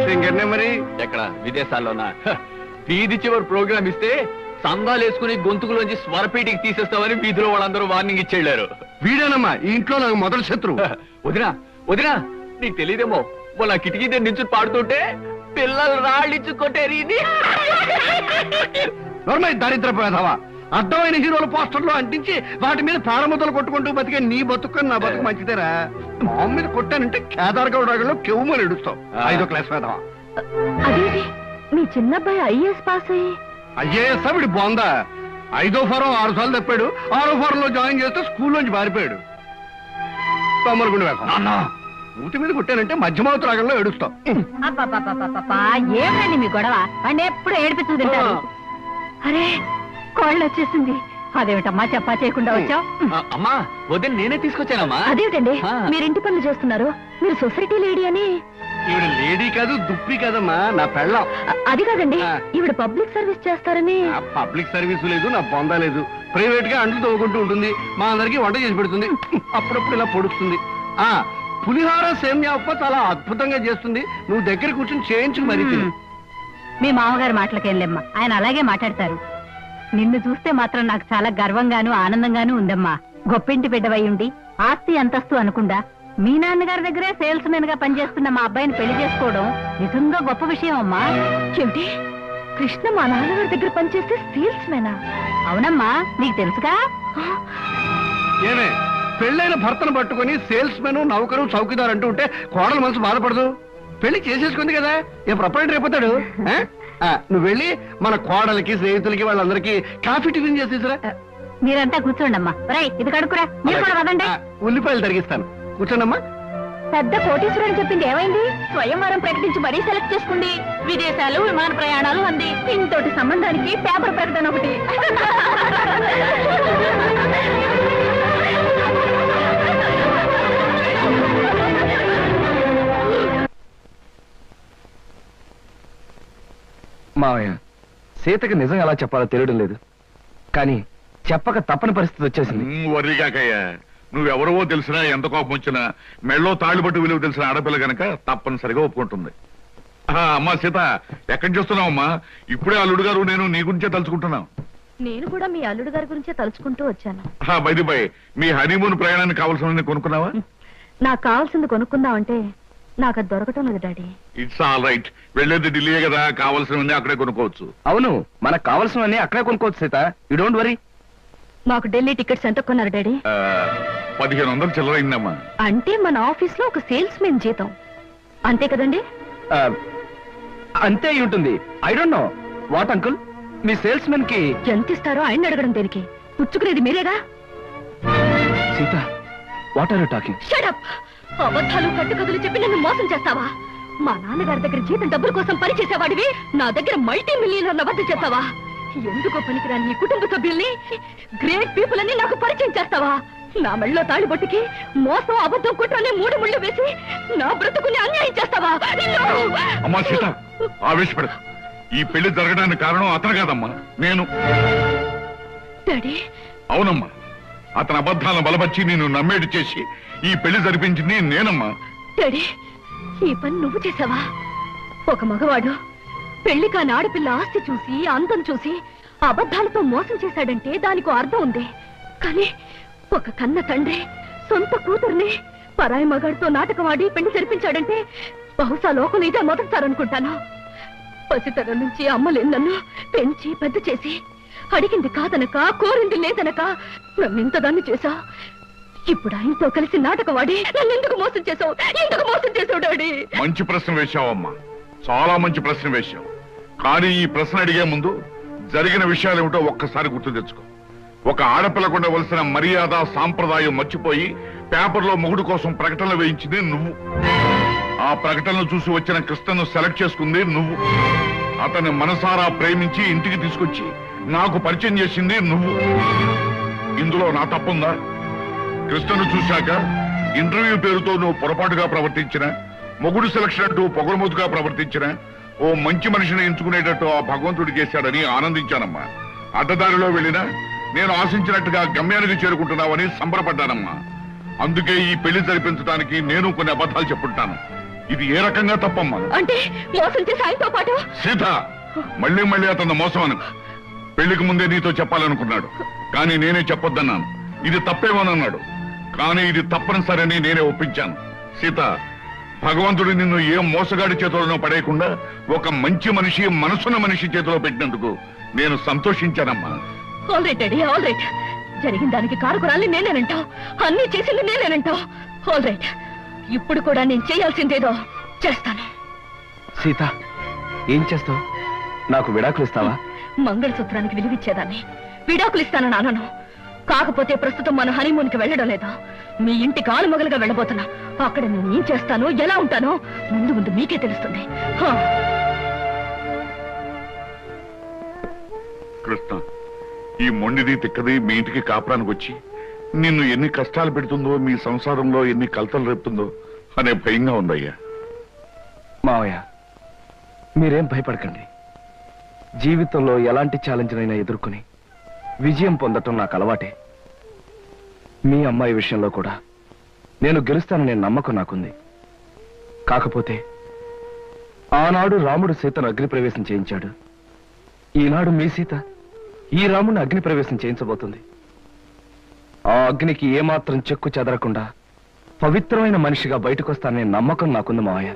సింగర్నే మరి. ఎక్కడ విదేశాల్లోనా? వీధి చివరి ప్రోగ్రామ్ ఇస్తే సందాలు వేసుకుని గొంతుకులోంచి స్వరపేటికి తీసేస్తామని వీధిలో వాళ్ళందరూ వార్నింగ్ ఇచ్చేళ్లారు. వీడేనమ్మా ఈ ఇంట్లో నాకు మొదటి శత్రువు. వదినా వదినా, నీకు తెలియదేమో, మొన్న కిటికీ దగ్గర నుంచి పాడుతుంటే పిల్లలు రాళ్ళిచ్చు కొట్టారు. ఇది నోర్మై దరిద్రపోయేదావా. అర్థమైన హీరోల పోస్టర్లు అంటించి వాటి మీద ప్రారంభతలు కొట్టుకుంటూ బతికే నీ బతుకు నా బతుకు మంచిదేరా. మామ మీద కొట్టానంటే కేదార్గౌడలో కెవ్వుమని ఎడుస్తావు. 5వ క్లాస్ వేదవా. అదేంటి, మీ చిన్నబ్బాయి ఐఏఎస్ పాస్ అయ్యి? ఐఏఎస్ వీడి బాగుందా? 5వ ఫారం 6 సార్లు తప్పాడు. 6వ ఫారం లో జాయిన్ చేస్తే స్కూల్లోంచి పారిపోయాడు. తొమ్మలగుండి వేస్తాం. మూతి మీద కొట్టానంటే మధ్యమావతి రాగంలో ఏడుస్తావు. ఏమండి మీ గొడవ? వాడిని ఎప్పుడు ఏడిపిస్తూ తింటారు. అరే, కోళ్ళు వచ్చేసింది. అదేమిటమ్మా చెప్పా చేయకుండా వచ్చావు? అమ్మా, వదిన నేనే తీసుకొచ్చానమ్మా. అదేమిటండి, మీరు ఇంటి పనులు చేస్తున్నారు? మీరు సొసైటీ లేడీ అని? ఈవిడ లేడీ కాదు, దుప్పి కదమ్మా, నా పెళ్ళం. అది కాదండి, ఈవిడ పబ్లిక్ సర్వీస్ చేస్తారని. పబ్లిక్ సర్వీస్ లేదు, నా బొందా లేదు. ప్రైవేట్ గా అంట్లు తవ్వుకుంటూ ఉంటుంది, మా అందరికి వంట చేసి పెడుతుంది, అప్పుడప్పుడు ఇలా పొడుస్తుంది. పులిహార సేమ్యా ఉప్మా చాలా అద్భుతంగా చేస్తుంది. నువ్వు దగ్గర కూర్చొని చేయించు మరి. మీ మామగారు మాటలకేం లేమ్మా, ఆయన అలాగే మాట్లాడతారు. నిన్ను చూస్తే మాత్రం నాకు చాలా గర్వంగాను ఆనందంగాను ఉందమ్మా. గొప్పింటి బిడ్డవై ఉండి ఆస్తి అంతస్తు అనుకుండా మీ నాన్నగారి దగ్గరే సేల్స్ మెన్ గా పనిచేస్తున్న మా అబ్బాయిని పెళ్లి చేసుకోవడం నిజంగా గొప్ప విషయం అమ్మా. ఏమిటి, కృష్ణ మా నాన్నగారి దగ్గర పనిచేస్తే సేల్స్ మెనా? అవునమ్మా, నీకు తెలుసుగా. ఏమే, పెళ్ళైన భర్తను పట్టుకుని సేల్స్ మెన్, నౌకరు, చౌకీదార్ అంటూ ఉంటే కోడలు మనసు బాధపడదు? పెళ్లి చేసేసుకుంది కదా, ఏ ప్రొపరేటర్ అయిపోతాడు. నువ్వు వెళ్ళి మన కోడలకి, స్నేహితులకి, వాళ్ళందరికీ కాఫీ టిఫిన్ చేసేసరా. మీరంతా కూర్చోండి అమ్మా. ఇది కడుకురా, మీరు కూడా వదండి. ఉల్లిపాయలు తరిగిస్తాను, కూర్చోండమ్మా. పెద్ద కోటీశ్వరుడు చెప్పింది ఏమైంది? స్వయంవరం ప్రకటించి మరీ సెలెక్ట్ చేసుకుంది. విదేశాలు, విమాన ప్రయాణాలు అంది. ఇంతటి సంబంధానికి పేపర్ ప్రకటన ఒకటి. మావయ్య, సీతకి నిజం ఎలా చెప్పాలో తెలియడం లేదు, కానీ చెప్పక తప్పని పరిస్థితి వచ్చేసింది. వర్రిగాకయ్యా, నువ్వెవరవో తెలిసినా, ఎంత కోపం వచ్చినా, మెళ్ళో తాళిబట్టు విలువ తెలిసిన ఆడపిల్ల గనక తప్పనిసరిగా ఒప్పుకుంటుంది. అమ్మా సీత, ఎక్కడి చూస్తున్నావమ్మా? ఇప్పుడే అల్లుడు గారు నేను నీ గురించే తలుచుకుంటున్నాం. నేను కూడా మీ అల్లుడు గారి గురించే తలుచుకుంటూ వచ్చాను. బైది బై, మీ హనీమూన్ ప్రయాణానికి కావాల్సిన కొనుక్కున్నావా? నాకు కావాల్సింది కొనుక్కుందామంటే నాకు అది దొరకటం లేదు డాడీ. It's all right. వెళ్ళేది ఢిల్లీ కదా, కావాల్సినవన్నీ అక్కడే కొనుక్కోవచ్చు. అవును, మనకు కావాల్సినవన్నీ అక్కడే కొనుక్కోవచ్చు సీత. You don't worry. మాకు ఢిల్లీ టికెట్స్ ఎంత కొన్నారు డాడీ? 1500 చిల్లరైందమ్మా. అంటే మన ఆఫీస్ లో ఒక సేల్స్ మెన్ జీతం అంతే కదండి? అంతే అయి ఉంటుంది. I don't know what uncle. మీ సేల్స్ మెన్ కి ఎంత ఇస్తారో ఆయన అడగడం దేనికి? పుచ్చుకునేది మీరేగా. Sita, what are you talking? Shut up. అబద్ధాలు కట్టుకథలు చెప్పి నన్ను మోసం చేస్తావా? మా నాన్నగారి దగ్గర జీతం డబ్బుల కోసం పనిచేసేవాడివి నా దగ్గర మల్టీ మిలియనర్ల వద్ద చేస్తావా? ఎందుకో పనికిరాని ఈ కుటుంబ సభ్యుల్ని, గ్రేట్ పీపుల్ అని నాకు పరిచయం చేస్తావా? నా మెళ్ళలో తాళిబొట్టుకి మోసం, అబద్ధం, కుట్రని 3 ముళ్ళు వేసి నా బ్రతుకుని అన్యాయం చేస్తావా? అమ్మా సీత, ఆవేశపడదు. ఈ పెళ్లి జరగడానికి కారణం అతను కాదమ్మా, నేను. డాడీ. అవునమ్మా, అతని అబద్ధాలను బలపరిచి నేను నమ్మేటి చేసి ఈ పెళ్లి జరిపించింది నేనమ్మా. డాడీ, ఈ పని నువ్వు చేసావా? ఒక మగవాడు పెళ్లి కాని ఆడపిల్ల ఆస్తి చూసి, అందం చూసి అబద్ధాలతో మోసం చేశాడంటే దానికి అర్థం ఉంది. కానీ ఒక కన్న తండ్రి సొంత కూతుర్ని పరాయి మగాడితో నాటకం ఆడి పెళ్లి జరిపించాడంటే బహుశా లోకం ఇదే మొదటిసారనుకుంటాను. పసితరం నుంచి అమ్మలేని నన్ను పెంచి పెద్ద చేసి అడిగింది కాదనక, కోరింది లేదనక నన్ను ఇంతదాన్ని చేశా. ఇప్పుడు ఆయనతో కలిసి నాటకవాడి నన్ను ఎందుకు మోసం చేశావు? ఎందుకు మోసం చేశావు డాడీ? మంచి ప్రశ్న వేశావమ్మా, చాలా మంచి ప్రశ్న వేశావు. కానీ ఈ ప్రశ్న అడిగే ముందు జరిగిన విషయాలు ఏమిటో ఒక్కసారి గుర్తు తెచ్చుకో. ఒక ఆడపిల్లకు ఉండవలసిన మర్యాద, సాంప్రదాయం మర్చిపోయి పేపర్లో మొగుడు కోసం ప్రకటనలు వేయించింది నువ్వు. ఆ ప్రకటనలు చూసి వచ్చిన కృష్ణను సెలెక్ట్ చేసుకుంది నువ్వు. అతన్ని మనసారా ప్రేమించి ఇంటికి తీసుకొచ్చి నాకు పరిచయం చేసింది నువ్వు. ఇందులో నా తప్పుందా? కృష్ణను చూశాక ఇంటర్వ్యూ పేరుతో నువ్వు పొరపాటుగా ప్రవర్తించిన, మొగుడు సెలక్షన్ అంటూ పొగరమోతుగా ప్రవర్తించిన, ఓ మంచి మనిషిని ఎంచుకునేటట్టు ఆ భగవంతుడు చేశాడని ఆనందించానమ్మా. అడ్డదారిలో వెళ్ళినా నేను ఆశించినట్టుగా గమ్యానికి చేరుకుంటున్నావని సంబరపడ్డానమ్మా. అందుకే ఈ పెళ్లి జరిపించడానికి నేను కొన్ని అబద్ధాలు చెప్పుంటాను. ఇది ఏ రకంగా తప్పమ్మా? అంటే మోసం చేసి ఆయనతో పాటు సీత, మళ్ళీ మళ్ళీ అతను మోసం అను. పెళ్లికి ముందే నీతో చెప్పాలనుకున్నాడు, కానీ నేనే చెప్పొద్దన్నాను. ఇది తప్పేమోనన్నాడు, కానీ ఇది తప్పనిసరని నేనే ఒప్పించాను. సీత, భగవంతుడు నిన్ను ఏ మోసగాడి చేతిలోనో పడేయకుండా ఒక మంచి మనిషి, మనసున్న మనిషి చేతిలో పెట్టినందుకు నేను సంతోషించానమ్మా. All right daddy, all right. జరిగిన దానికి కారుకురాల్ని నేనేనంటావు, అన్ని చేసింది నేనేనంటావు. ఆల్ రైట్, ఇప్పుడు కూడా నేను చేయాల్సిందేదో చేస్తాను. సీత, ఏం చేస్తావు? నాకు విడాకులు ఇస్తావా? మంగళసూత్రానికి విలువిచ్చేదాన్ని విడాకులు ఇస్తానని అనను. కాకపోతే ప్రస్తుతం మన హనీమూన్కి వెళ్ళడం లేదా, మీ ఇంటి కాలుమగలుగా వెళ్ళబోతున్నా. అక్కడ నేను ఏం చేస్తానో, ఎలా ఉంటానో ముందు ముందు మీకే తెలుస్తుంది. కృష్ణ, ఈ మొండిది తిక్కది మీ ఇంటికి కాపురానికి వచ్చి నిన్ను ఎన్ని కష్టాలు పెడుతుందో, మీ సంసారంలో ఎన్ని కలతలు రేపుతుందో అనే భయంగా ఉందయ్యా. మావయ్య, మీరేం భయపడకండి. జీవితంలో ఎలాంటి ఛాలెంజ్నైనా ఎదుర్కొని విజయం పొందటం నాకు అలవాటే. మీ అమ్మాయి విషయంలో కూడా నేను గెలుస్తాననే నమ్మకం నాకుంది. కాకపోతే ఆనాడు రాముడు సీతను అగ్నిప్రవేశం చేయించాడు. ఈనాడు మీ సీత ఈ రాముడిని అగ్నిప్రవేశం చేయించబోతుంది. ఆ అగ్నికి ఏమాత్రం చెక్కు చెదరకుండా పవిత్రమైన మనిషిగా బయటకొస్తాననే నమ్మకం నాకుంది మావయ్య.